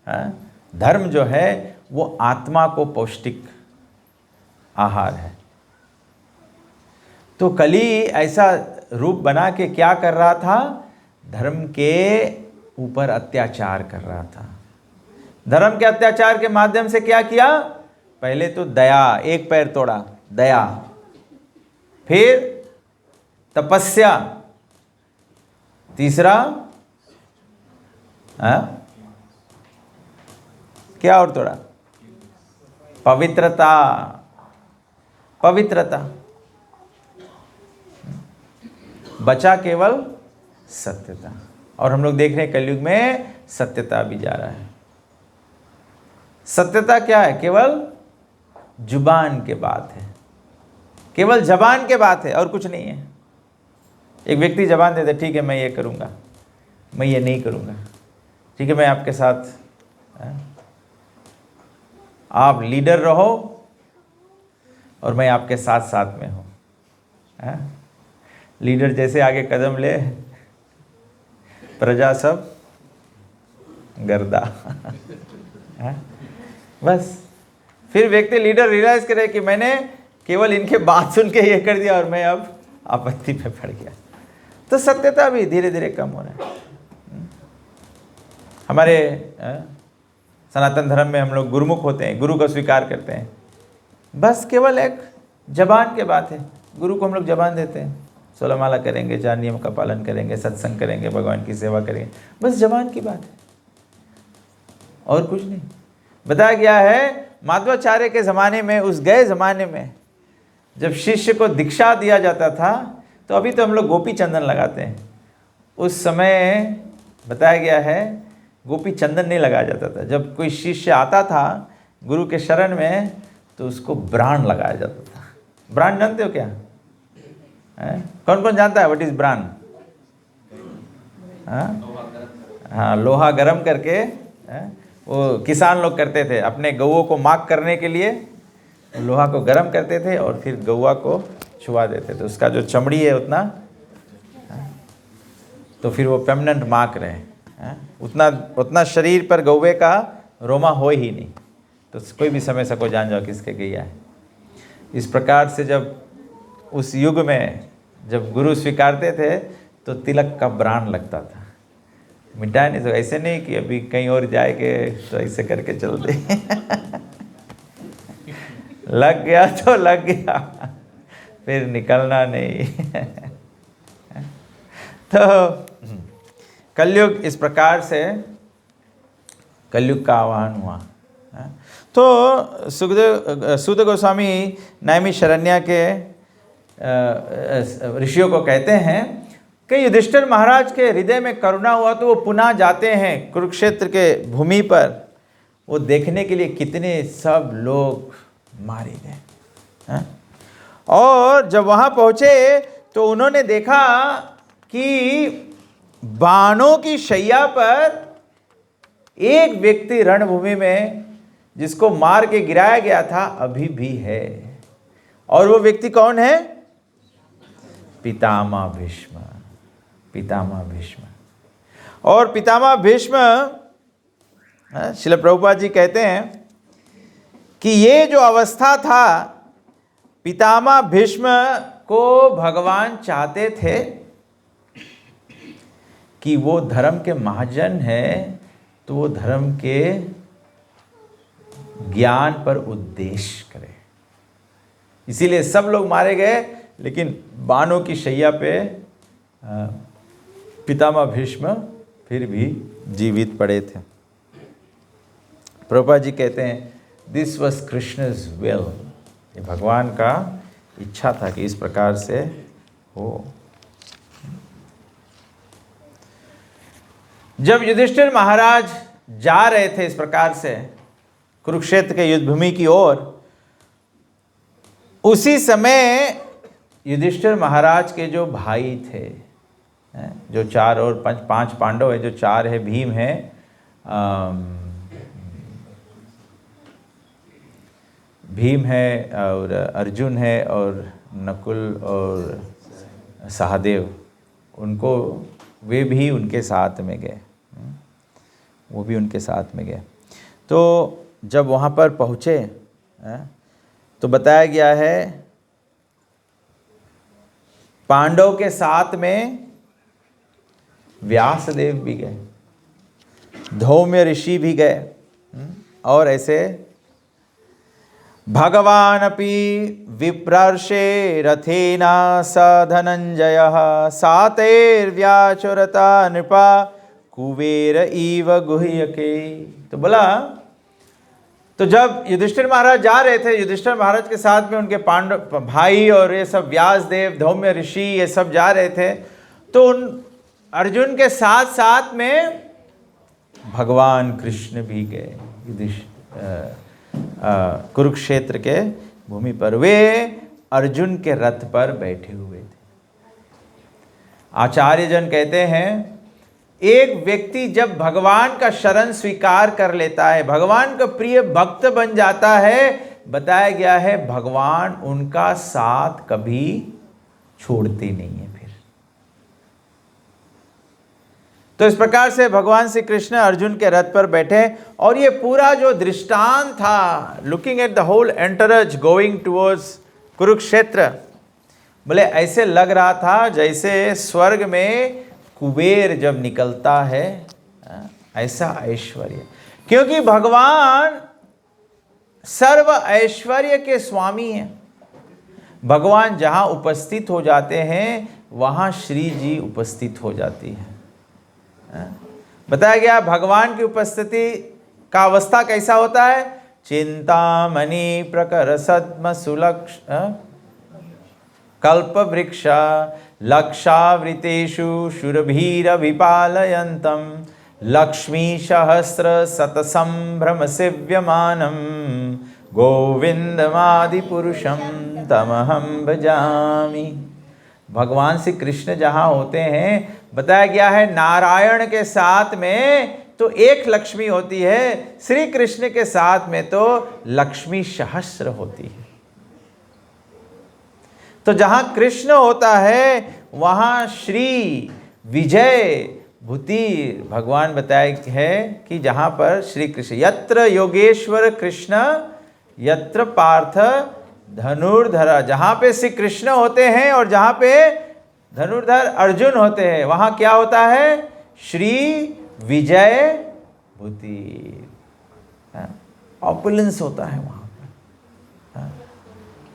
हाँ? धर्म जो है वो आत्मा को पौष्टिक आहार है। तो कली ऐसा रूप बना के क्या कर रहा था? धर्म के ऊपर अत्याचार कर रहा था। धर्म के अत्याचार के माध्यम से क्या किया? पहले तो दया, एक पैर तोड़ा, दया, फिर तपस्या, तीसरा क्या और तोड़ा? पवित्रता, पवित्रता, बचा केवल सत्यता। और हम लोग देख रहे हैं कलयुग में सत्यता भी जा रहा है। सत्यता क्या है? केवल जुबान के बात है, केवल जबान के बात है और कुछ नहीं है। एक व्यक्ति जबान दे दे, ठीक है मैं ये करूंगा, मैं ये नहीं करूंगा, ठीक है मैं आपके साथ, आप लीडर रहो और मैं आपके साथ साथ में हूं। लीडर जैसे आगे कदम ले, प्रजा सब गर्दा। बस फिर व्यक्ति लीडर रियलाइज करे कि मैंने केवल इनके बात सुन के ये कर दिया और मैं अब आपत्ति पे पड़ गया। तो सत्यता भी धीरे धीरे कम हो रहा है। हमारे सनातन धर्म में हम लोग गुरुमुख होते हैं, गुरु को स्वीकार करते हैं, बस केवल एक जबान के बात है। गुरु को हम लोग जबान देते हैं, 16 माला करेंगे, 4 नियम का पालन करेंगे, सत्संग करेंगे, भगवान की सेवा करेंगे, बस जबान की बात है और कुछ नहीं। बताया गया है माध्वाचार्य के ज़माने में, उस गए ज़माने में जब शिष्य को दीक्षा दिया जाता था, तो अभी तो हम लोग गोपी चंदन लगाते हैं, उस समय बताया गया है गोपी चंदन नहीं लगाया जाता था। जब कोई शिष्य आता था गुरु के शरण में तो उसको ब्रांड लगाया जाता था। ब्रांड जानते हो क्या? कौन कौन जानता है व्हाट इज ब्रांड? हाँ, लोहा गरम करके वो किसान लोग करते थे अपने गौओं को मार्क करने के लिए, लोहा को गरम करते थे और फिर गौआ को छुआ देते थे। उसका जो चमड़ी है उतना, तो फिर वो परमानेंट मार्क रहे। उतना शरीर पर गौवे का रोमा हो ही नहीं, तो कोई भी समझ सको, जान जाओ किसके गैया है। इस प्रकार से जब उस युग में जब गुरु स्वीकारते थे तो तिलक का ब्रांड लगता था, मिटाया नहीं। तो ऐसे नहीं कि अभी कहीं और जाएंगे तो ऐसे करके चल दे। लग गया तो लग गया, फिर निकलना नहीं। तो कलयुग इस प्रकार से कलयुग का आह्वान हुआ। तो सूत गोस्वामी नैमिषारण्य के ऋषियों को कहते हैं कि युधिष्ठिर महाराज के हृदय में करुणा हुआ तो वो पुनः जाते हैं कुरुक्षेत्र के भूमि पर। वो देखने के लिए कितने सब लोग मारे गए। और जब वहाँ पहुँचे तो उन्होंने देखा कि बाणों की शैया पर एक व्यक्ति रणभूमि में जिसको मार के गिराया गया था अभी भी है। और वो व्यक्ति कौन है? पितामह भीष्म। पितामह भीष्म। और पितामह भीष्म, श्रील प्रभुपाद जी कहते हैं कि ये जो अवस्था था, पितामह भीष्म को भगवान चाहते थे कि वो धर्म के महाजन है, तो वो धर्म के ज्ञान पर उद्देश्य करे। इसीलिए सब लोग मारे गए, लेकिन बाणों की शैया पे पितामह भीष्म फिर भी जीवित पड़े थे। प्रभुपाद जी कहते हैं दिस वॉज कृष्ण's विल। ये भगवान का इच्छा था कि इस प्रकार से हो। जब युधिष्ठिर महाराज जा रहे थे इस प्रकार से कुरुक्षेत्र के युद्ध भूमि की ओर, उसी समय युधिष्ठिर महाराज के जो भाई थे, जो 4 और 5 पांडव है, जो 4 है, भीम है, भीम है और अर्जुन है और नकुल और सहदेव, उनको वे भी उनके साथ में गए, वो भी उनके साथ में गए। तो जब वहाँ पर पहुँचे तो बताया गया है पांडव के साथ में व्यासदेव भी गए, धौम्य ऋषि भी गए, और ऐसे भगवान अपि विप्रर्षे रथेना स धनंजय सातैर्व्याचुरता नृपा कुबेर इव गुह्यके। तो बोला, तो जब युधिष्ठिर महाराज जा रहे थे, युधिष्ठिर महाराज के साथ में उनके पांडव भाई और ये सब व्यासदेव, धौम्य ऋषि, ये सब जा रहे थे, तो उन अर्जुन के साथ साथ में भगवान कृष्ण भी गए कुरुक्षेत्र के भूमि पर। वे अर्जुन के रथ पर बैठे हुए थे। आचार्य जन कहते हैं एक व्यक्ति जब भगवान का शरण स्वीकार कर लेता है, भगवान का प्रिय भक्त बन जाता है, बताया गया है भगवान उनका साथ कभी छोड़ते नहीं है फिर। तो इस प्रकार से भगवान श्री कृष्ण अर्जुन के रथ पर बैठे, और ये पूरा जो दृष्टांत था, looking at the whole entourage going towards Kurukshetra, बोले ऐसे लग रहा था जैसे स्वर्ग में कुबेर जब निकलता है, ऐसा ऐश्वर्य। क्योंकि भगवान सर्व ऐश्वर्य के स्वामी हैं। भगवान जहां उपस्थित हो जाते हैं वहां श्री जी उपस्थित हो जाती है। बताया गया भगवान की उपस्थिति का अवस्था कैसा होता है? चिंतामणि प्रकर सद्म सुलक्ष कल्प वृक्ष लक्षावृतेषु शूरभीर विपालयन्तं लक्ष्मी सहस्र शतसंभ्रम सेव्यमानं गोविंदमादि पुरुषं तमहं भजामि। भगवान श्री कृष्ण जहाँ होते हैं, बताया गया है नारायण के साथ में तो एक लक्ष्मी होती है, श्री कृष्ण के साथ में तो लक्ष्मी सहस्र होती है। तो जहां कृष्ण होता है वहां श्री विजय भूति भगवान बताया है कि जहां पर श्री कृष्ण, यत्र योगेश्वर कृष्ण यत्र पार्थ धनुर्धर, जहां पे श्री कृष्ण होते हैं और जहां पे धनुर्धर अर्जुन होते हैं, वहां क्या होता है? श्री विजय भूति, ऑपुलेंस होता है वहां पर।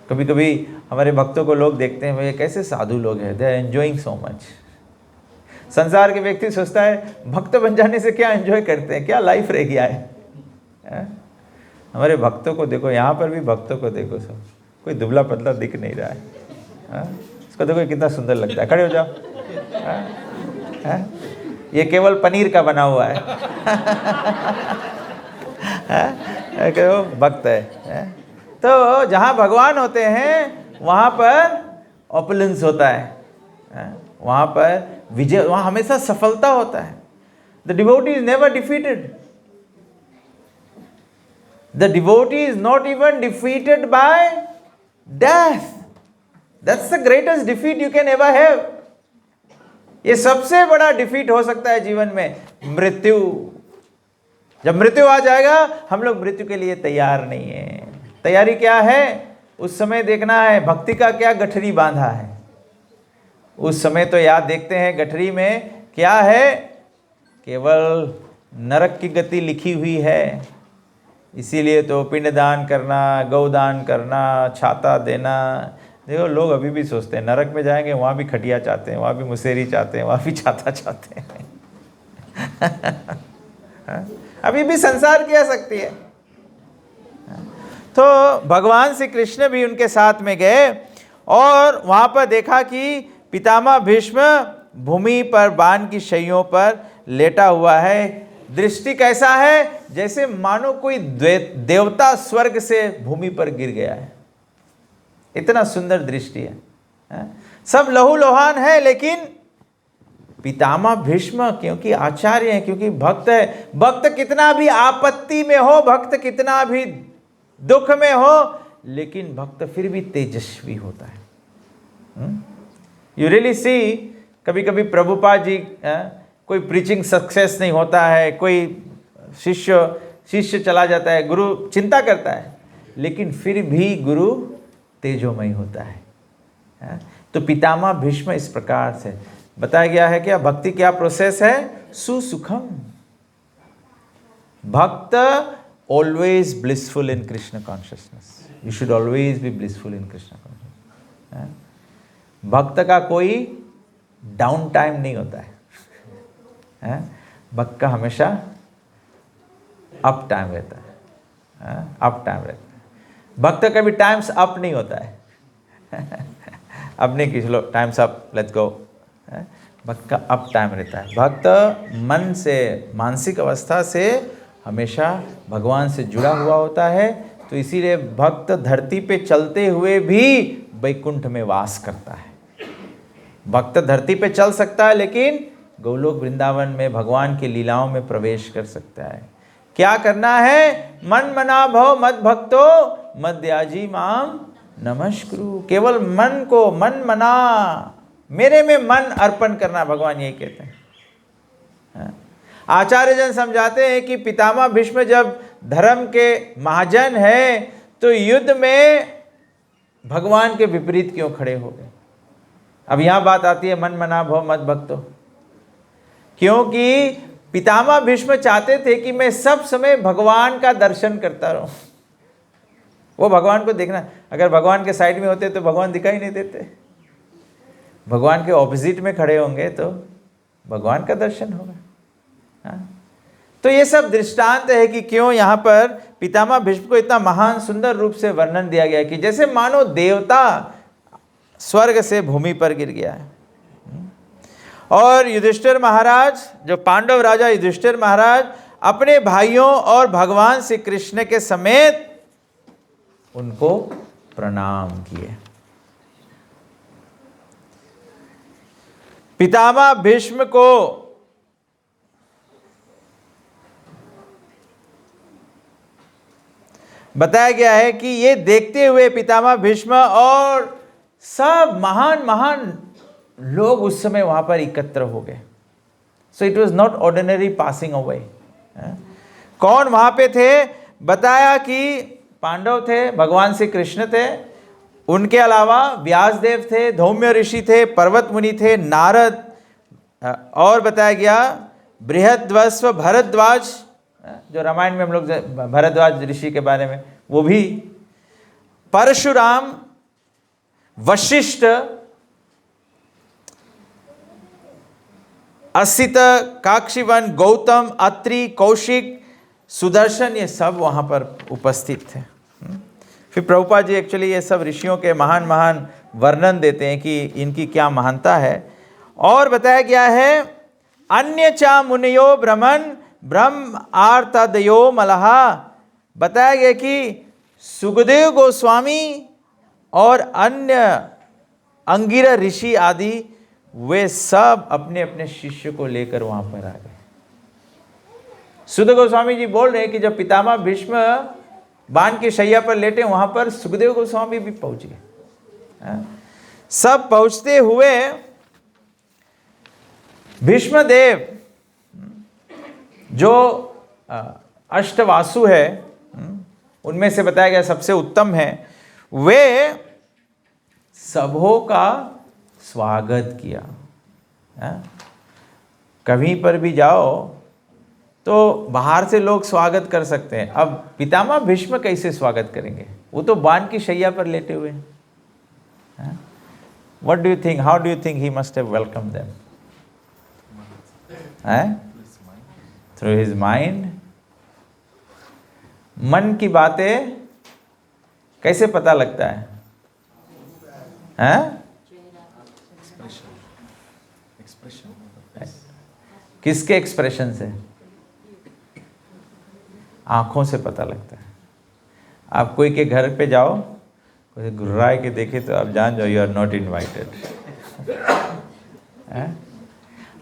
कभी कभी हमारे भक्तों को लोग देखते हैं, भाई कैसे साधु लोग हैं, they are enjoying so much. संसार के व्यक्ति सोचता है भक्त बन जाने से क्या एंजॉय करते हैं, क्या लाइफ रह गया है। हमारे भक्तों को देखो, यहाँ पर भी भक्तों को देखो, सब कोई दुबला पतला दिख नहीं रहा है। इसको देखो कितना सुंदर लगता है, खड़े हो जाओ। ये केवल पनीर का बना हुआ है। भक्त है। तो जहाँ भगवान होते हैं वहाँ पर ऑपुलेंस होता है, वहाँ पर विजय, वहाँ हमेशा सफलता होता है। The devotee is never defeated, the devotee is not even defeated by death. That's the greatest defeat you can ever have. ये सबसे बड़ा डिफीट हो सकता है जीवन में, मृत्यु। जब मृत्यु आ जाएगा, हम लोग मृत्यु के लिए तैयार नहीं है। तैयारी क्या है? उस समय देखना है भक्ति का क्या गठरी बांधा है। उस समय तो याद देखते हैं गठरी में क्या है, केवल नरक की गति लिखी हुई है। इसीलिए तो पिंडदान करना, गौदान करना, छाता देना। देखो लोग अभी भी सोचते हैं नरक में जाएंगे, वहाँ भी खटिया चाहते हैं, वहाँ भी मुसेरी चाहते हैं, वहाँ भी छाता चाहते हैं। अभी भी संसार की आसक्ति है। तो भगवान श्री कृष्ण भी उनके साथ में गए और वहाँ पर देखा कि पितामह भीष्म भूमि पर बाण की शैयों पर लेटा हुआ है। दृष्टि कैसा है? जैसे मानो कोई देवता स्वर्ग से भूमि पर गिर गया है। इतना सुंदर दृष्टि है। सब लहूलुहान है, लेकिन पितामह भीष्म क्योंकि आचार्य हैं, क्योंकि भक्त है। भक्त कितना भी आपत्ति में हो, भक्त कितना भी दुख में हो, लेकिन भक्त फिर भी तेजस्वी होता है। यू रियली सी, कभी कभी प्रभुपाद जी कोई प्रीचिंग सक्सेस नहीं होता है, कोई शिष्य चला जाता है, गुरु चिंता करता है, लेकिन फिर भी गुरु तेजोमय होता है। तो पितामह भीष्म इस प्रकार से बताया गया है। क्या भक्ति क्या प्रोसेस है? सुसुखम। भक्त always blissful in Krishna consciousness. You should always be blissful in Krishna consciousness. भक्त का कोई डाउन टाइम नहीं होता है। भक्त का हमेशा अप टाइम रहता है। अप टाइम रहता है। भक्त का भी टाइम्स अप नहीं होता है। अब नहीं कि चलो टाइम्स अप, लेट्स गो। भक्त का अप टाइम रहता है। भक्त मन से, मानसिक अवस्था से हमेशा भगवान से जुड़ा हुआ होता है। तो इसीलिए भक्त धरती पे चलते हुए भी वैकुंठ में वास करता है। भक्त धरती पे चल सकता है, लेकिन गोलोक वृंदावन में भगवान की लीलाओं में प्रवेश कर सकता है। क्या करना है? मन मना भव मद भक्तो मद्याजी माम नमस्कुरु। केवल मन को, मन मना, मेरे में मन अर्पण करना, भगवान यही कहते हैं। आचार्य जन समझाते हैं कि पितामह भीष्म जब धर्म के महाजन है तो युद्ध में भगवान के विपरीत क्यों खड़े हो गए? अब यहां बात आती है मन मना भव मद भक्तो। क्योंकि पितामह भीष्म चाहते थे कि मैं सब समय भगवान का दर्शन करता रहूं। वो भगवान को देखना, अगर भगवान के साइड में होते तो भगवान दिखाई नहीं देते। भगवान के ऑपोजिट में खड़े होंगे तो भगवान का दर्शन होगा। तो ये सब दृष्टांत है कि क्यों यहाँ पर पितामह भीष्म को इतना महान सुंदर रूप से वर्णन दिया गया कि जैसे मानो देवता स्वर्ग से भूमि पर गिर गया है। और युधिष्ठिर महाराज, जो पांडव राजा युधिष्ठिर महाराज, अपने भाइयों और भगवान श्री कृष्ण के समेत उनको प्रणाम किए। पितामह भीष्म को बताया गया है कि ये देखते हुए पितामह भीष्म और सब महान महान लोग उस समय वहां पर एकत्र हो गए। So it was not ordinary passing away. कौन वहां पे थे? बताया कि पांडव थे, भगवान श्री कृष्ण थे, उनके अलावा व्यासदेव थे, धौम्य ऋषि थे, पर्वत मुनि थे, नारद, और बताया गया बृहद्वस्व भरद्वाज, जो रामायण में हम लोग भरद्वाज ऋषि के बारे में, वो भी, परशुराम, वशिष्ठ, असित, काक्षीवन, गौतम, अत्रि, कौशिक, सुदर्शन, ये सब वहां पर उपस्थित थे। फिर प्रभुपाद जी एक्चुअली ये सब ऋषियों के महान महान वर्णन देते हैं कि इनकी क्या महानता है। और बताया गया है अन्य चा मुनियो ब्रह्मन ब्रह्म आर्तदयो मलहा। बताया गया कि सुखदेव गोस्वामी और अन्य अंगिरा ऋषि आदि वे सब अपने अपने शिष्य को लेकर वहां पर आ गए। सुखदेव गोस्वामी जी बोल रहे हैं कि जब पितामह भीष्म बाण की शैया पर लेटे, वहां पर सुखदेव गोस्वामी भी पहुंच गए। सब पहुंचते हुए भीष्मदेव, जो अष्टवासु है, उनमें से बताया गया सबसे उत्तम है, वे सबों का स्वागत किया। कहीं पर भी जाओ तो बाहर से लोग स्वागत कर सकते हैं, अब पितामह भीष्म कैसे स्वागत करेंगे? वो तो बाण की शैया पर लेटे हुए हैं। What do you think, how do you think he must have welcome them? Through his mind. मन की बातें कैसे पता लगता है? किसके एक्सप्रेशन से? आंखों से पता लगता है। आप कोई के घर पे जाओ, कोई घुर्राए के देखे तो आप जान जाओ, यू आर नॉट इनवाइटेड।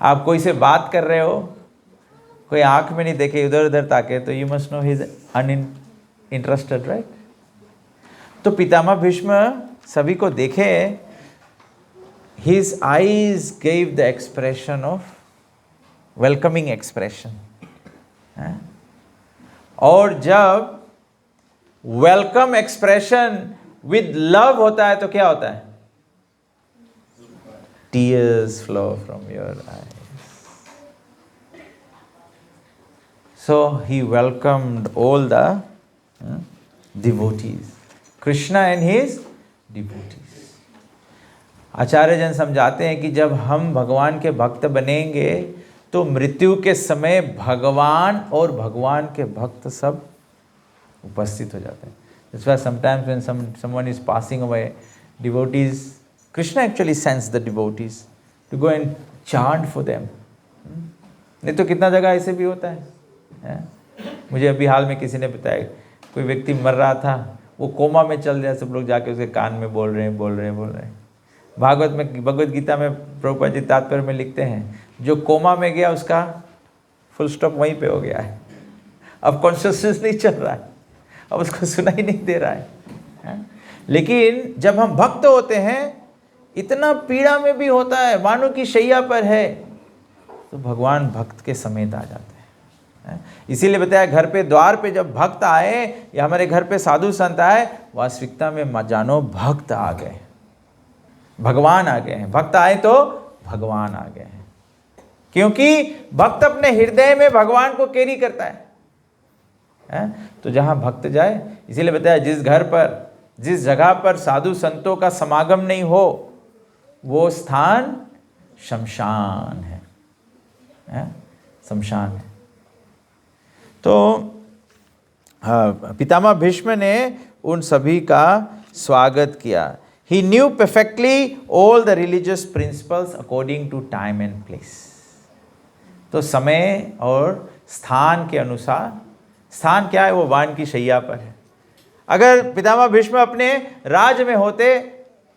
आप कोई से बात कर रहे हो, कोई आंख में नहीं देखे, इधर उधर ताके, तो you must know he is uninterested, right? तो पितामह भीष्म सभी को देखे his eyes gave the expression of welcoming expression. और जब वेलकम एक्सप्रेशन विद लव होता है तो क्या होता है? Tears flow from your eyes. So he welcomed all the devotees, Krishna and his devotees. आचार्य जन समझाते हैं कि जब हम भगवान के भक्त बनेंगे तो मृत्यु के समय भगवान और भगवान के भक्त सब उपस्थित हो जाते हैं. That's why sometimes when someone is passing away, devotees, Krishna actually sends the devotees to go and chant for them. नहीं तो कितना जगह ऐसे भी होता है. मुझे अभी हाल में किसी ने बताया, कोई व्यक्ति मर रहा था, वो कोमा में चल गया, सब लोग जाके उसके कान में बोल रहे हैं. भगवत गीता में प्रभुपाद जी तात्पर्य में लिखते हैं, जो कोमा में गया उसका फुल स्टॉप वहीं पे हो गया है. अब कॉन्शियसनेस नहीं चल रहा है, अब उसको सुनाई नहीं दे रहा है. लेकिन जब हम भक्त होते हैं, इतना पीड़ा में भी होता है, मानो की शैया पर है, तो भगवान भक्त के समेत आ जाते हैं. इसीलिए बताया, घर पे द्वार पे जब भक्त आए या हमारे घर पे साधु संत आए, वास्तविकता में जानो भक्त आ गए, भगवान आ गए हैं. भक्त आए तो भगवान आ गए हैं, क्योंकि भक्त अपने हृदय में भगवान को कैरी करता है. तो जहां भक्त जाए, इसीलिए बताया, जिस घर पर, जिस जगह पर साधु संतों का समागम नहीं हो, वो स्थान शमशान है, शमशान है. तो पितामह भीष्म ने उन सभी का स्वागत किया. He knew perfectly all the religious principles according to time and place. तो समय और स्थान के अनुसार, स्थान क्या है? वो वान की शैया पर है. अगर पितामह भीष्म अपने राज में होते,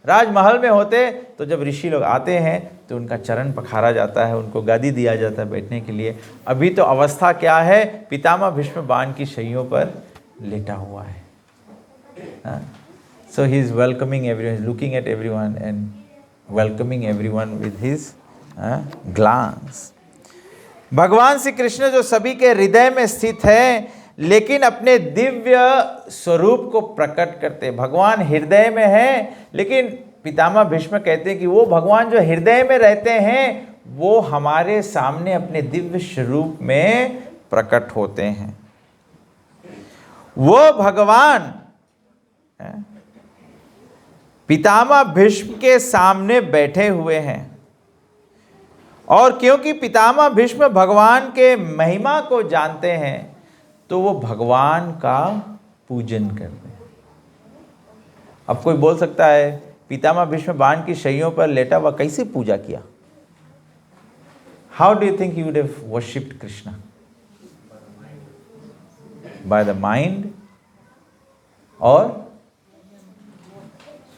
राजमहल में होते, तो जब ऋषि लोग आते हैं तो उनका चरण पखारा जाता है, उनको गादी दिया जाता है बैठने के लिए. अभी तो अवस्था क्या है? पितामह भीष्म बाण की शैयों पर लेटा हुआ है. So he is welcoming everyone, he is looking at everyone and welcoming everyone with his glance. भगवान श्री कृष्ण जो सभी के हृदय में स्थित है, लेकिन अपने दिव्य स्वरूप को प्रकट करते. भगवान हृदय में है, लेकिन पितामह भीष्म कहते हैं कि वो भगवान जो हृदय में रहते हैं, वो हमारे सामने अपने दिव्य स्वरूप में प्रकट होते हैं. वो भगवान पितामह भीष्म के सामने बैठे हुए हैं, और क्योंकि पितामह भीष्म भगवान के महिमा को जानते हैं, तो वो भगवान का पूजन करते हैं. अब कोई बोल सकता है, पितामह भीष्म बाण की शैयों पर लेटा हुआ कैसे पूजा किया? How do you think he would have worshipped Krishna? By the mind और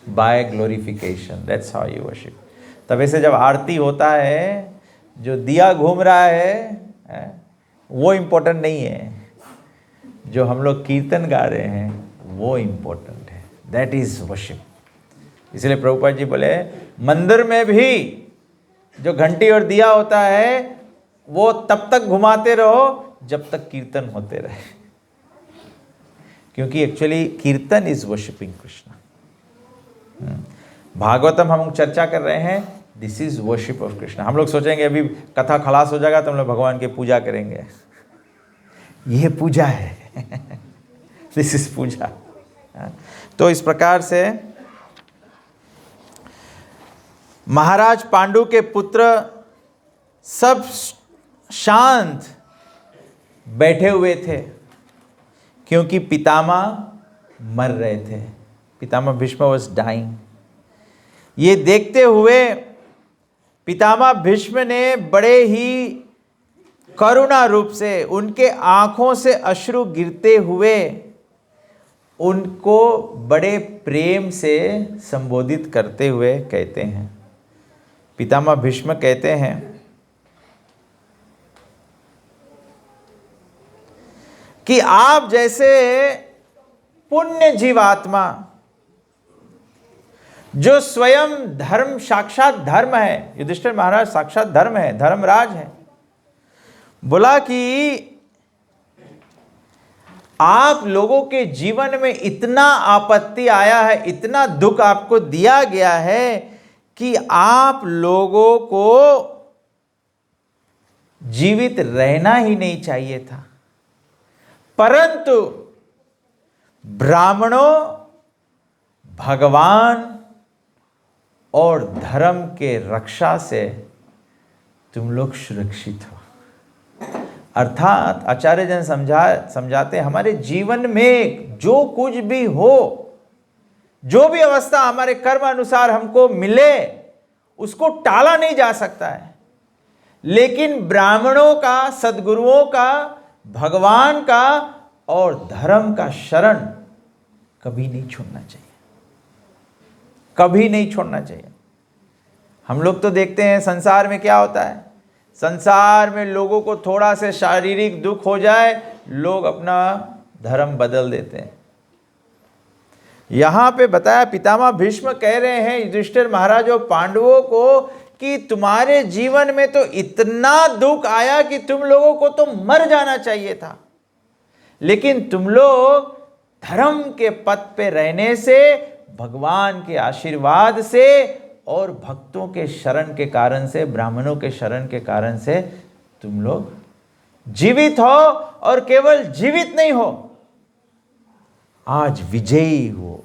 by glorification. That's how you worship. तब से जब आरती होता है, जो दिया घूम रहा है वो इम्पोर्टेंट नहीं है, जो हम लोग कीर्तन गा रहे हैं वो इम्पोर्टेंट है. That is worship. इसलिए प्रभुपाद जी बोले, मंदिर में भी जो घंटी और दिया होता है, वो तब तक घुमाते रहो जब तक कीर्तन होते रहे, क्योंकि एक्चुअली कीर्तन इज वर्शिपिंग कृष्णा. भागवतम हम चर्चा कर रहे हैं, this is worship of Krishna. हम लोग सोचेंगे अभी कथा खलास हो जाएगा तो हम लोग भगवान की पूजा करेंगे. ये पूजा है. दिस इज पूजा. तो इस प्रकार से महाराज पांडु के पुत्र सब शांत बैठे हुए थे, क्योंकि पितामह मर रहे थे. पितामह भीष्म वॉज डाइंग. ये देखते हुए पितामह भीष्म ने बड़े ही करुणा रूप से, उनके आंखों से अश्रु गिरते हुए, उनको बड़े प्रेम से संबोधित करते हुए कहते हैं. पितामह भीष्म कहते हैं कि आप जैसे पुण्य जीवात्मा जो स्वयं धर्म, साक्षात धर्म है। युधिष्ठिर महाराज साक्षात धर्म है, धर्मराज है। बोला कि आप लोगों के जीवन में इतना आपत्ति आया है, इतना दुख आपको दिया गया है कि आप लोगों को जीवित रहना ही नहीं चाहिए था, परंतु ब्राह्मणों, भगवान और धर्म के रक्षा से तुम लोग सुरक्षित हो। अर्थात आचार्य जन समझाते हमारे जीवन में जो कुछ भी हो, जो भी अवस्था हमारे कर्म अनुसार हमको मिले, उसको टाला नहीं जा सकता है, लेकिन ब्राह्मणों का, सद्गुरुओं का, भगवान का और धर्म का शरण कभी नहीं छोड़ना चाहिए, कभी नहीं छोड़ना चाहिए। हम लोग तो देखते हैं संसार में क्या होता है। संसार में लोगों को थोड़ा से शारीरिक दुख हो जाए, लोग अपना धर्म बदल देते हैं। यहां पे बताया, पितामह भीष्म कह रहे हैं युधिष्ठिर महाराज और पांडवों को कि तुम्हारे जीवन में तो इतना दुख आया कि तुम लोगों को तो मर जाना चाहिए था, लेकिन तुम लोग धर्म के पथ पे रहने से, भगवान के आशीर्वाद से और भक्तों के शरण के कारण से, ब्राह्मणों के शरण के कारण से तुम लोग जीवित हो, और केवल जीवित नहीं हो, आज विजयी हो।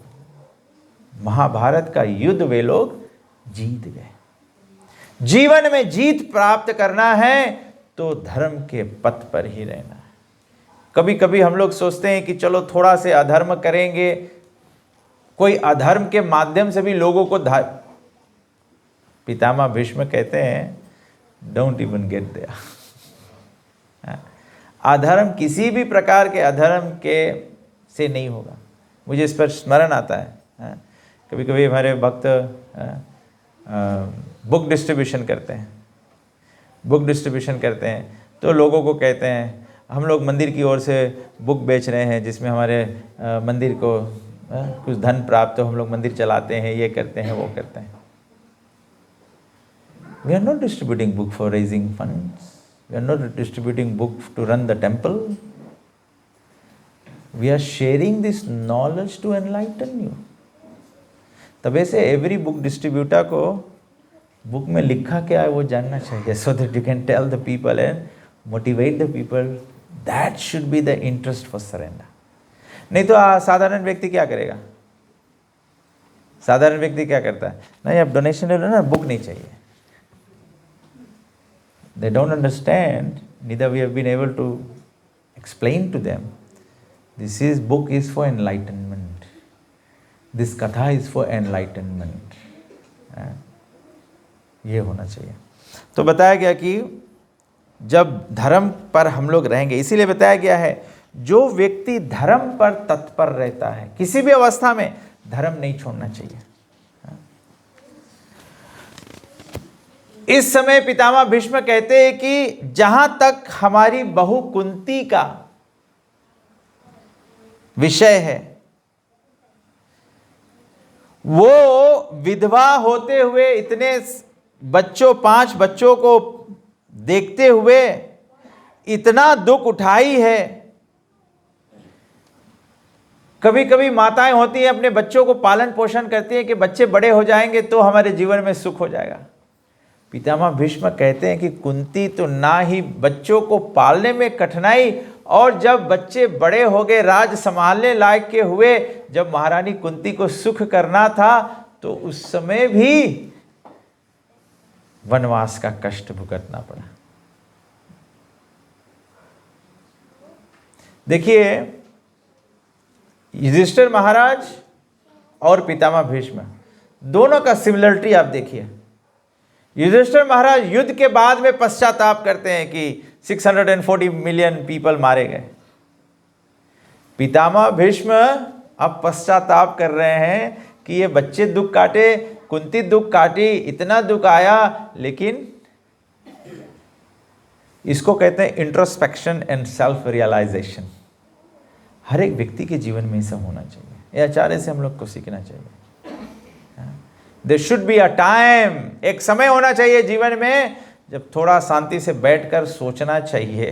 महाभारत का युद्ध वे लोग जीत गए। जीवन में जीत प्राप्त करना है तो धर्म के पथ पर ही रहना है। कभी कभी हम लोग सोचते हैं कि चलो थोड़ा से अधर्म करेंगे, कोई अधर्म के माध्यम से भी लोगों को पितामह भीष्म कहते हैं डोंट इवन गेट देयर। अधर्म किसी भी प्रकार के अधर्म के से नहीं होगा। मुझे इस पर स्मरण आता है, कभी कभी हमारे भक्त बुक डिस्ट्रीब्यूशन करते हैं, बुक डिस्ट्रीब्यूशन करते हैं तो लोगों को कहते हैं हम लोग मंदिर की ओर से बुक बेच रहे हैं जिसमें हमारे मंदिर को कुछ धन प्राप्त हो, हम लोग मंदिर चलाते हैं, ये करते हैं, वो करते हैं। We are not distributing book for raising funds. We are not distributing book to run the temple. We are sharing this knowledge to enlighten you. तबे से every book distributor को बुक में लिखा क्या है वो जानना चाहिए, so that you can tell the people and motivate the people. That should be the interest for surrender. नहीं तो साधारण व्यक्ति क्या करेगा? साधारण व्यक्ति क्या करता है? नहीं, आप डोनेशन ले लो ना, बुक नहीं चाहिए। They don't understand, neither we have been able to explain to them. This book is for enlightenment. This katha is for enlightenment. ये होना चाहिए। तो बताया गया कि जब धर्म पर हम लोग रहेंगे, इसीलिए बताया गया है जो व्यक्ति धर्म पर तत्पर रहता है, किसी भी अवस्था में धर्म नहीं छोड़ना चाहिए। इस समय पितामह भीष्म कहते हैं कि जहां तक हमारी बहू कुंती का विषय है, वो विधवा होते हुए इतने बच्चों, 5 बच्चों को देखते हुए इतना दुख उठाई है। कभी कभी माताएं होती हैं, अपने बच्चों को पालन पोषण करती हैं कि बच्चे बड़े हो जाएंगे तो हमारे जीवन में सुख हो जाएगा। पितामह भीष्म कहते हैं कि कुंती तो ना ही बच्चों को पालने में कठिनाई, और जब बच्चे बड़े हो गए, राज संभालने लायक के हुए, जब महारानी कुंती को सुख करना था तो उस समय भी वनवास का कष्ट भुगतना पड़ा। देखिए, युधिष्ठिर महाराज और पितामह भीष्म दोनों का सिमिलरिटी आप देखिए। युधिष्ठिर महाराज युद्ध के बाद में पश्चाताप करते हैं कि 640 मिलियन पीपल मारे गए। पितामह भीष्म अब पश्चाताप कर रहे हैं कि ये बच्चे दुख काटे, कुंती दुख काटी, इतना दुख आया, लेकिन इसको कहते हैं इंट्रोस्पेक्शन एंड सेल्फ रियलाइजेशन। हर एक व्यक्ति के जीवन में ऐसा होना चाहिए। ये आचार्य से हम लोग को सीखना चाहिए। There should be a time, एक समय होना चाहिए जीवन में जब थोड़ा शांति से बैठकर सोचना चाहिए,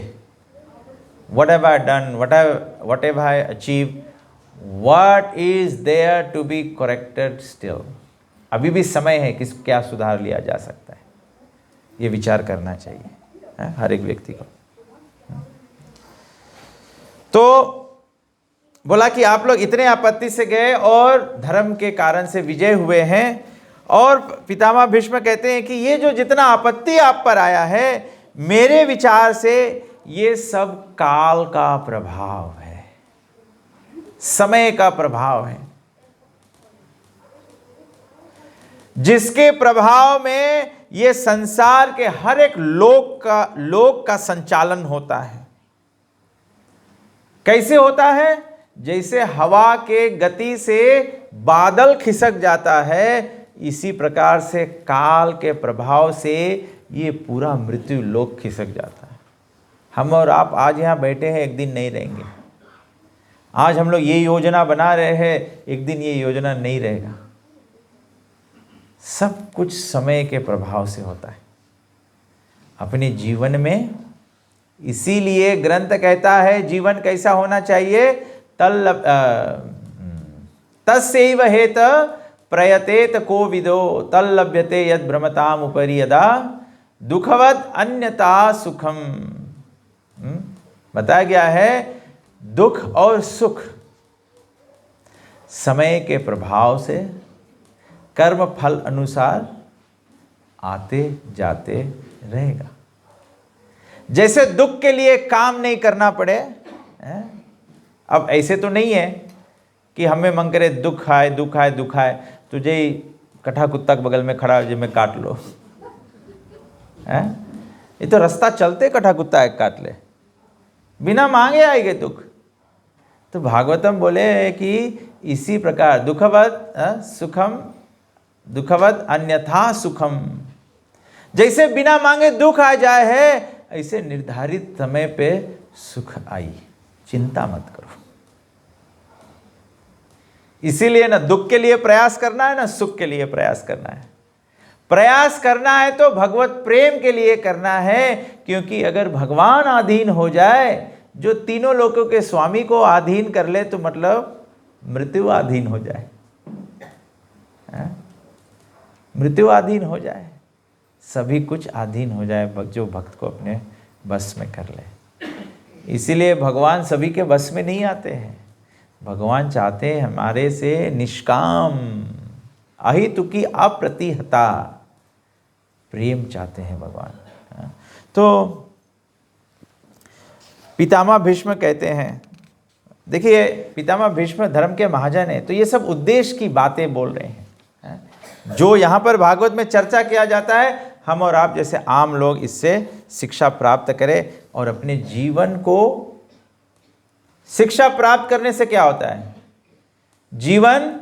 what have I done, what have I achieve, what is there to be corrected still, अभी भी समय है किस क्या सुधार लिया जा सकता है, ये विचार करना चाहिए हर एक व्यक्ति को। तो बोला कि आप लोग इतने आपत्ति से गए और धर्म के कारण से विजय हुए हैं, और पितामह भीष्म कहते हैं कि ये जो जितना आपत्ति आप पर आया है, मेरे विचार से ये सब काल का प्रभाव है, समय का प्रभाव है, जिसके प्रभाव में ये संसार के हर एक लोक का संचालन होता है। कैसे होता है? जैसे हवा के गति से बादल खिसक जाता है, इसी प्रकार से काल के प्रभाव से ये पूरा मृत्यु लोक खिसक जाता है। हम और आप आज यहाँ बैठे हैं, एक दिन नहीं रहेंगे। आज हम लोग ये योजना बना रहे हैं, एक दिन ये योजना नहीं रहेगा। सब कुछ समय के प्रभाव से होता है अपने जीवन में। इसीलिए ग्रंथ कहता है जीवन कैसा होना चाहिए, तस्यैव हेत प्रयतेत को विदो तल्लभ्यते यद भ्रमताम उपरि यदा दुखवद अन्यथा सुखम। बताया गया है दुख और सुख समय के प्रभाव से कर्म फल अनुसार आते जाते रहेगा। जैसे दुख के लिए काम नहीं करना पड़े, अब ऐसे तो नहीं है कि हमें मन करे दुख आए दुख आए दुख आए, तुझे ही कटा कुत्ता के बगल में खड़ा जो मैं काट लो, ये तो रास्ता चलते कटा कुत्ता एक काट ले, बिना मांगे आएंगे दुख। तो भागवतम बोले कि इसी प्रकार दुखवद सुखम दुखवद अन्यथा सुखम, जैसे बिना मांगे दुख आ जाए है, ऐसे निर्धारित समय पे सुख आई, चिंता मत करो। इसीलिए ना दुख के लिए प्रयास करना है, ना सुख के लिए प्रयास करना है। प्रयास करना है तो भगवत प्रेम के लिए करना है, क्योंकि अगर भगवान अधीन हो जाए, जो तीनों लोकों के स्वामी को अधीन कर ले, तो मतलब मृत्यु अधीन हो जाए, मृत्यु अधीन हो जाए, सभी अधीन अधीन हो जाए, जो भक्त को अपने बस में कर ले। इसीलिए भगवान सभी के बस में नहीं आते हैं। भगवान चाहते हैं हमारे से निष्काम अहितुकी अप्रतिहता प्रेम चाहते हैं भगवान। तो पितामह भीष्म कहते हैं, देखिए पितामह भीष्म धर्म के महाजन हैं, तो ये सब उद्देश्य की बातें बोल रहे हैं। जो यहाँ पर भागवत में चर्चा किया जाता है, हम और आप जैसे आम लोग इससे शिक्षा प्राप्त करें, और अपने जीवन को शिक्षा प्राप्त करने से क्या होता है, जीवन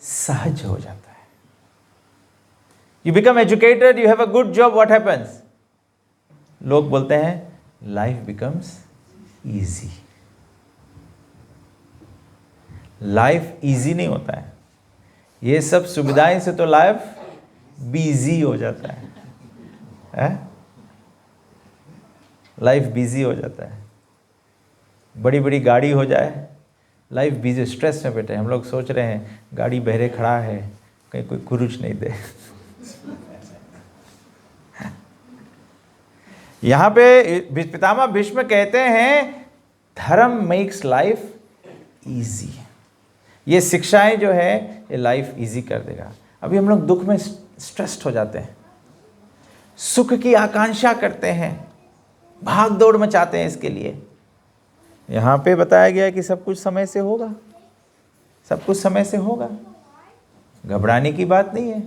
सहज हो जाता है। You become educated, you have a good job, what happens? लोग बोलते हैं life becomes easy. Life easy नहीं होता है, ये सब सुविधाएं से तो लाइफ बिजी हो जाता है, लाइफ बिजी हो जाता है। बड़ी बड़ी गाड़ी हो जाए, लाइफ बिजी, स्ट्रेस में बैठे। हम लोग सोच रहे हैं गाड़ी बहरे खड़ा है, कहीं कोई कुरुच नहीं दे। यहाँ पे पितामह भीष्म कहते हैं धर्म मेक्स लाइफ इजी। ये शिक्षाएं जो है ये लाइफ इजी कर देगा। अभी हम लोग दुख में स्ट्रेस्ड हो जाते हैं, सुख की आकांक्षा करते हैं, भाग दौड़ मचाते हैं इसके लिए। यहाँ पे बताया गया है कि सब कुछ समय से होगा, सब कुछ समय से होगा, घबराने की बात नहीं है।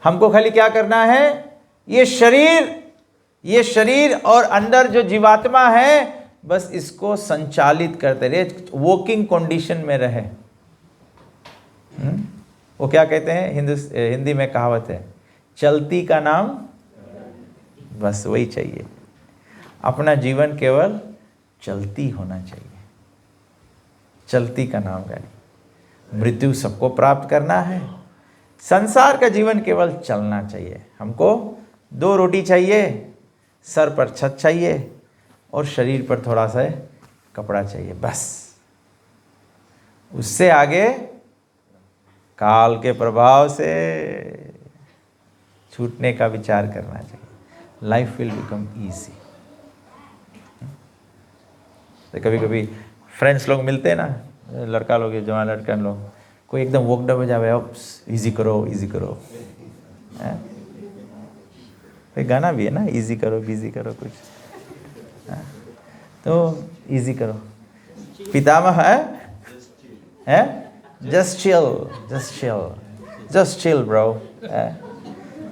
हमको खाली क्या करना है, ये शरीर और अंदर जो जीवात्मा है, बस इसको संचालित करते रहे, वर्किंग कंडीशन में रहे। वो क्या कहते हैं, हिंदी में कहावत है, चलती का नाम, बस वही चाहिए। अपना जीवन केवल चलती होना चाहिए, चलती का नाम गाड़ी। मृत्यु सबको प्राप्त करना है। संसार का जीवन केवल चलना चाहिए। हमको 2 रोटी चाहिए, सर पर छत चाहिए और शरीर पर थोड़ा सा कपड़ा चाहिए, बस। उससे आगे काल के प्रभाव से छूटने का विचार करना चाहिए। Life will become easy. तो कभी कभी फ्रेंड्स लोग मिलते हैं ना, लड़का लोग, जवान लड़का लोग, कोई एकदम वोकड हो जाए, अब इजी करो इजी करो। कोई गाना भी है ना, इजी करो बिजी करो कुछ, तो इजी करो। पितामह है जस्ट चिल ब्रो।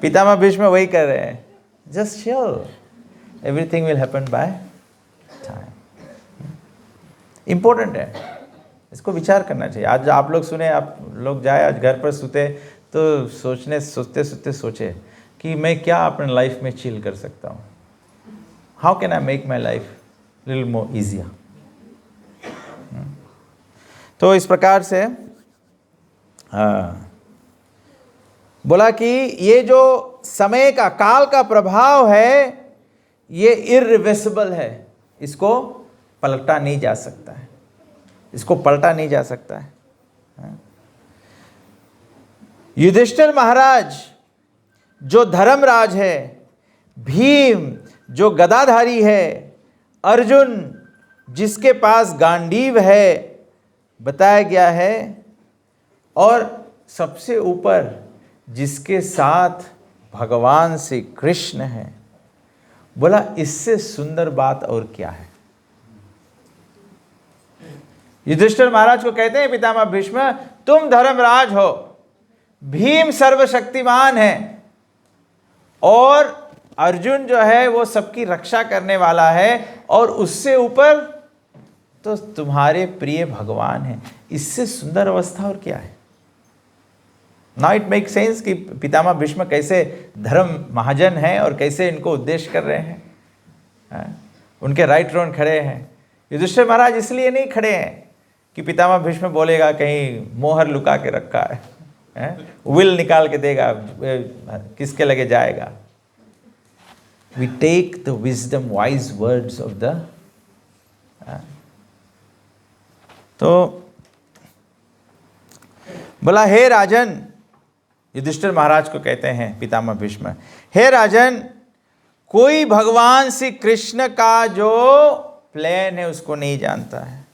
पितामह भीष्म वही कर रहे हैं, just chill, everything will happen by time. Important है, इसको विचार करना चाहिए। आज आप लोग सुने, आप लोग जाए आज घर पर सुते तो सोचते सोचे कि मैं क्या अपने लाइफ में चिल कर सकता हूँ। How can I make my life little more easier. तो इस प्रकार से बोला कि ये जो समय का, काल का प्रभाव है, ये इररिवर्सिबल है, इसको पलटा नहीं जा सकता है, इसको पलटा नहीं जा सकता है। युधिष्ठिर महाराज जो धर्मराज है, भीम जो गदाधारी है, अर्जुन जिसके पास गांडीव है, बताया गया है, और सबसे ऊपर जिसके साथ भगवान श्री कृष्ण है। बोला इससे सुंदर बात और क्या है। युधिष्ठिर महाराज को कहते हैं पितामह भीष्म, तुम धर्मराज हो, भीम सर्वशक्तिमान है, और अर्जुन जो है वो सबकी रक्षा करने वाला है, और उससे ऊपर तो तुम्हारे प्रिय भगवान हैं। इससे सुंदर अवस्था और क्या है। नाउ इट मेक सेंस कि पितामह भीष्म कैसे धर्म महाजन हैं और कैसे इनको उद्देश्य कर रहे हैं। उनके राइट रोन खड़े हैं। युधिष्ठिर महाराज इसलिए नहीं खड़े हैं कि पितामह भीष्म बोलेगा कहीं मोहर लुका के रखा है, विल निकाल के देगा, किसके लगे जाएगा। We take the wisdom, wise words of the तो बोला हे राजन, युधिष्ठिर महाराज को कहते हैं पितामह भीष्म, हे राजन, कोई भगवान श्री कृष्ण का जो प्लान है उसको नहीं जानता है।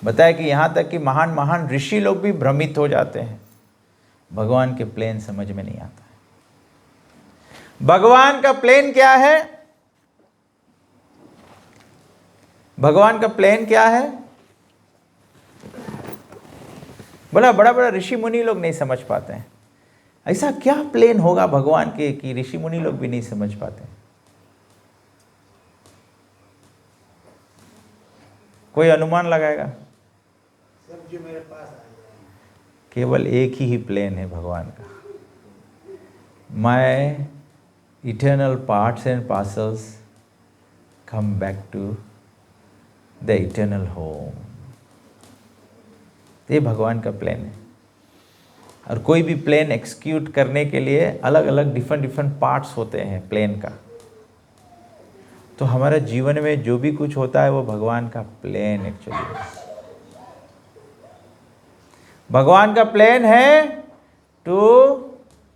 बताया कि यहां तक कि महान महान ऋषि लोग भी भ्रमित हो जाते हैं, भगवान के प्लान समझ में नहीं आता है। भगवान का प्लान क्या है? भगवान का प्लान क्या है? बोला बड़ा बड़ा ऋषि मुनि लोग नहीं समझ पाते हैं। ऐसा क्या प्लान होगा भगवान के कि ऋषि मुनि लोग भी नहीं समझ पाते। कोई अनुमान लगाएगा? सब जो मेरे पास आ केवल एक ही प्लान है भगवान का। My eternal parts and parcels come back to the eternal home। ये भगवान का प्लान है। और कोई भी प्लान एक्सिक्यूट करने के लिए अलग अलग डिफरेंट पार्ट्स होते हैं प्लान का। तो हमारे जीवन में जो भी कुछ होता है वो भगवान का प्लान एक्चुअली है। भगवान का प्लान है to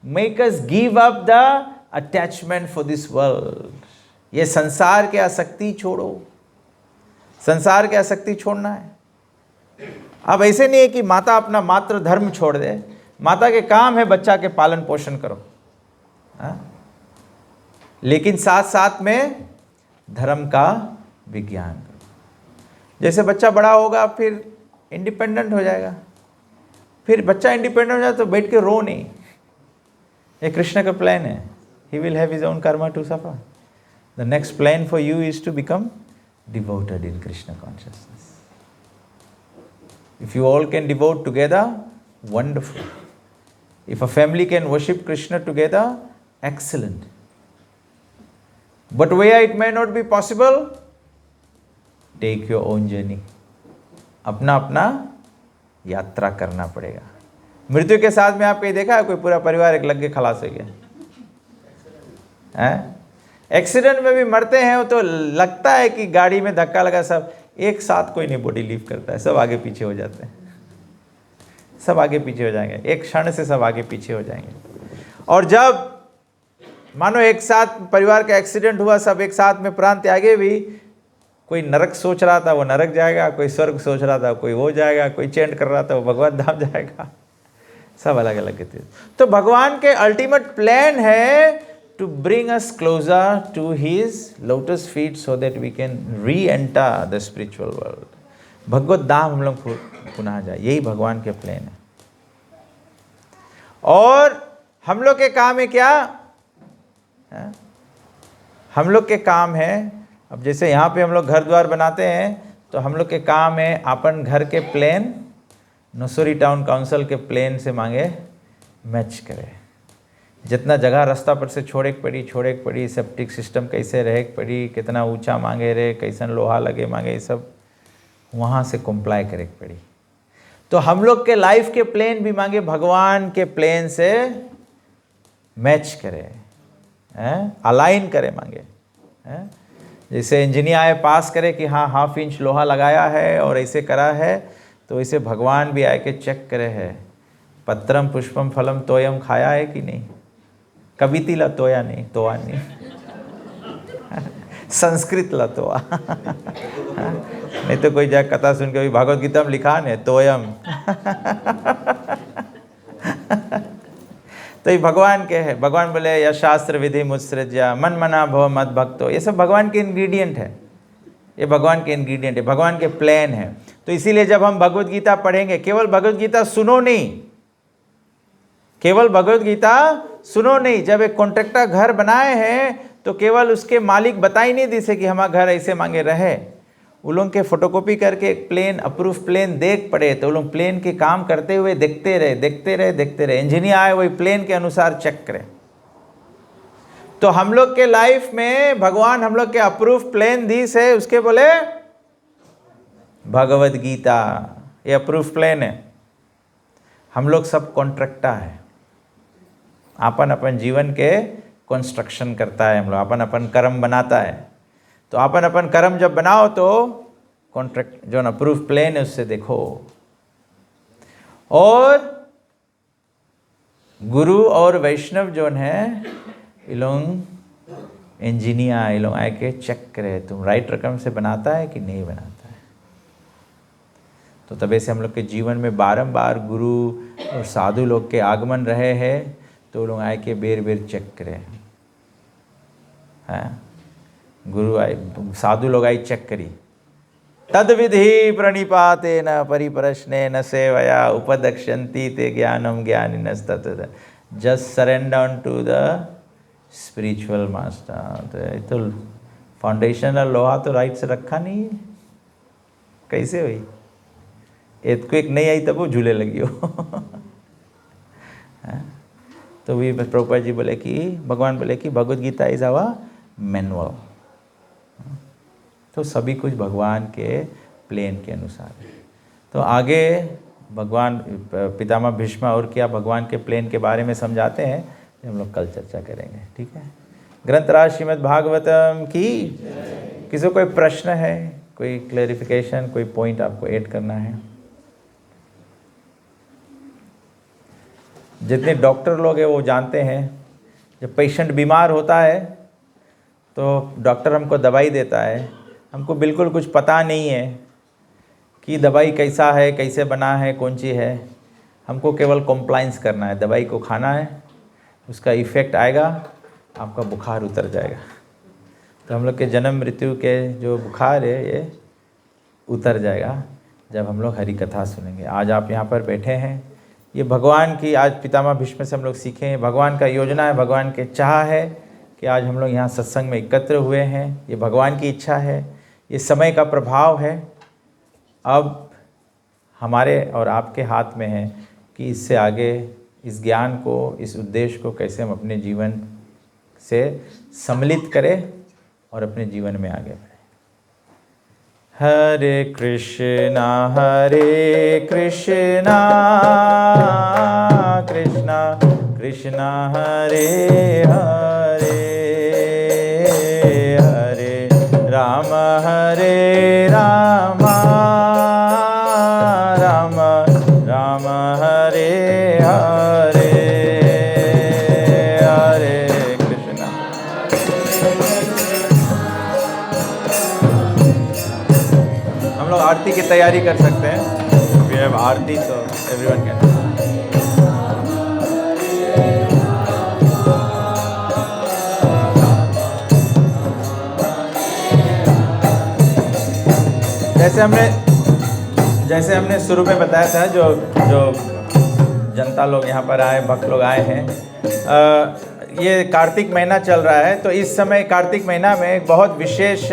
make us give up the attachment for this world. ये संसार के आसक्ति छोड़ो, संसार के आसक्ति छोड़ना है। अब ऐसे नहीं है कि माता अपना मातृ धर्म छोड़ दे। माता के काम है बच्चा के पालन पोषण करो, लेकिन साथ साथ में धर्म का विज्ञान करो। जैसे बच्चा बड़ा होगा फिर इंडिपेंडेंट हो जाएगा। फिर बच्चा इंडिपेंडेंट हो जाए तो बैठ के रो नहीं। ये कृष्ण का प्लान है। He will have his own karma to suffer. The next plan for you is to become devoted in Krishna consciousness. If you all can devote together, wonderful. If a family can worship Krishna together, excellent. But where it may not be possible, take your own journey. अपना अपना यात्रा करना पड़ेगा। मृत्यु के साथ में आप कहीं देखा है कोई पूरा परिवार एक लग के खलास हो गया है? एक्सीडेंट में भी मरते हैं वो तो लगता है कि गाड़ी में धक्का लगा, सब एक साथ कोई नहीं बॉडी लीव करता है, सब आगे पीछे हो जाते हैं, सब आगे पीछे हो जाएंगे, एक क्षण से सब आगे पीछे हो जाएंगे। और जब मानो एक साथ परिवार का एक्सीडेंट हुआ, सब एक साथ में प्राण त्यागे भी, कोई नरक सोच रहा था वो नरक जाएगा, कोई स्वर्ग सोच रहा था कोई वो जाएगा, कोई चैंट कर रहा था वो भगवत धाम जाएगा, सब अलग अलग थे। तो भगवान के अल्टीमेट प्लान है to bring us closer to his lotus feet so that we can reenter the spiritual world. भगवत धाम हम लोग पुनः जाए, यही भगवान के प्लान है। और हम लोग के काम है क्या है? हम लोग के काम है, अब जैसे यहाँ पे हम लोग घर द्वार बनाते हैं तो हम लोग के काम है अपन घर के प्लान नसोरी टाउन काउंसिल के प्लान से मांगे मैच करे। जितना जगह रास्ता पर से छोड़े के पड़ी, सेप्टिक सिस्टम कैसे रहे पड़ी, कितना ऊंचा मांगे रहे, कैसन लोहा लगे मांगे, ये सब वहाँ से कंप्लाई करे पड़ी। तो हम लोग के लाइफ के प्लान भी मांगे भगवान के प्लान से मैच करे, अलाइन करे मांगे। जैसे इंजीनियर आए पास करे कि हाँ 1/2 इंच लोहा लगाया है और ऐसे करा है, तो वैसे भगवान भी आके चेक करे है पत्रम पुष्पम फलम तोयम खाया है कि नहीं, कविति लतोया नहीं, तोआ नहीं संस्कृत लतोआ नहीं तो कोई जाए कथा सुन के भी भागवत गीता में लिखा है तोयम तो ये भगवान के है। भगवान बोले या शास्त्र विधि मुत्सृज्या मन मना भव मद भक्तो, ये सब भगवान के इंग्रेडिएंट है, ये भगवान के इंग्रेडिएंट है, भगवान के प्लान है। तो इसीलिए जब हम भगवत गीता पढ़ेंगे, केवल भगवत गीता सुनो नहीं, केवल भगवत गीता सुनो नहीं। जब एक कॉन्ट्रैक्टर घर बनाए हैं तो केवल उसके मालिक बताई नहीं दी से कि हमारा घर ऐसे मांगे रहे, उन लोगों के फोटोकॉपी करके एक प्लेन अप्रूव प्लेन देख पड़े, तो लोग प्लेन के काम करते हुए देखते रहे। इंजीनियर आए वही प्लेन के अनुसार चेक करें। तो हम लोग के लाइफ में भगवान हम लोग के अप्रूव प्लेन दी से उसके बोले भगवत गीता, ये अप्रूव प्लेन है। हम लोग सब कॉन्ट्रैक्टर है, अपन अपन जीवन के कंस्ट्रक्शन करता है, हम लोग अपन अपन कर्म बनाता है। तो अपन अपन कर्म जब बनाओ तो कॉन्ट्रैक्ट जो ना अप्रूव प्लान है उससे देखो। और गुरु और वैष्णव जो है ये लोग इंजीनियर, ये लोग आए के चेक करे तुम राइट रकम से बनाता है कि नहीं बनाता है। तो तब से हम लोग के जीवन में बारंबार गुरु और साधु लोग के आगमन रहे हैं, तो लोग आए के बेर बेर चेक करें हैं। गुरु आए, साधु लोग आई चेक करी, तद विधि प्रणिपाते न परिप्रश्ने न सेवया उपदक्षन्ति ते ज्ञानम ज्ञानिनस्तत, just surrender to the spiritual master. तो ये तो फाउंडेशनल लोहा तो राइट से रखा नहीं है, कैसे हुई? एक नहीं आई तब वो झूले लगी हो तो भी प्रभुपाद जी बोले कि भगवान बोले कि Bhagavad Gita is our manual. तो सभी कुछ भगवान के प्लेन के अनुसार है। तो आगे भगवान पितामह भीष्म और क्या भगवान के प्लेन के बारे में समझाते हैं, हम लोग कल चर्चा करेंगे, ठीक है। ग्रंथराज श्रीमद् भागवतम की। किसी को कोई प्रश्न है, कोई क्लैरिफिकेशन, कोई पॉइंट आपको ऐड करना है? जितने डॉक्टर लोग हैं वो जानते हैं, जब पेशेंट बीमार होता है तो डॉक्टर हमको दवाई देता है, हमको बिल्कुल कुछ पता नहीं है कि दवाई कैसा है, कैसे बना है, कौन सी है। हमको केवल कॉम्प्लाइंस करना है, दवाई को खाना है, उसका इफ़ेक्ट आएगा, आपका बुखार उतर जाएगा। तो हम लोग के जन्म मृत्यु के जो बुखार है ये उतर जाएगा जब हम लोग हरि कथा सुनेंगे। आज आप यहाँ पर बैठे हैं, ये भगवान की, आज पितामह भीष्म से हम लोग सीखे हैं, भगवान का योजना है, भगवान के चाह है कि आज हम लोग यहाँ सत्संग में एकत्र हुए हैं। ये भगवान की इच्छा है, ये समय का प्रभाव है। अब हमारे और आपके हाथ में है कि इससे आगे इस ज्ञान को, इस उद्देश्य को कैसे हम अपने जीवन से सम्मिलित करें और अपने जीवन में आगे बढ़ें, हरे कृष्णा कृष्णा कृष्णा हरे हरे, हरे राम राम राम हरे हरे, हरे कृष्णा। हम लोग आरती की तैयारी कर सकते हैं। वी हैव आरती, तो एवरीवन कैन। जैसे हमने शुरू में बताया था, जो जनता लोग यहाँ पर आए, भक्त लोग आए हैं, ये कार्तिक महीना चल रहा है, तो इस समय कार्तिक महीना में एक बहुत विशेष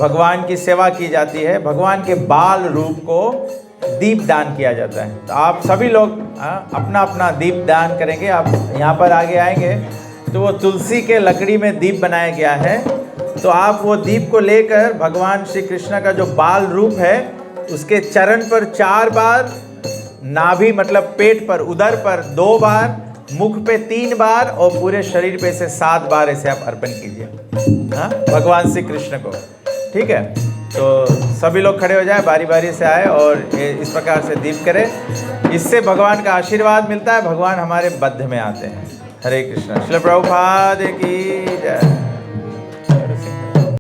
भगवान की सेवा की जाती है। भगवान के बाल रूप को दीप दान किया जाता है। तो आप सभी लोग अपना अपना दीप दान करेंगे। आप यहाँ पर आगे आएंगे तो वो तुलसी के लकड़ी में दीप बनाया गया है, तो आप वो दीप को लेकर भगवान श्री कृष्ण का जो बाल रूप है उसके चरण पर 4 बार, नाभि मतलब पेट पर, उदर पर 2 बार, मुख पे 3 बार और पूरे शरीर पे से 7 बार ऐसे आप अर्पण कीजिए, हाँ, भगवान श्री कृष्ण को। ठीक है, तो सभी लोग खड़े हो जाए, बारी बारी से आए और इस प्रकार से दीप करें। इससे भगवान का आशीर्वाद मिलता है, भगवान हमारे बद्ध में आते हैं। हरे कृष्ण। श्रील प्रभुपाद की जय।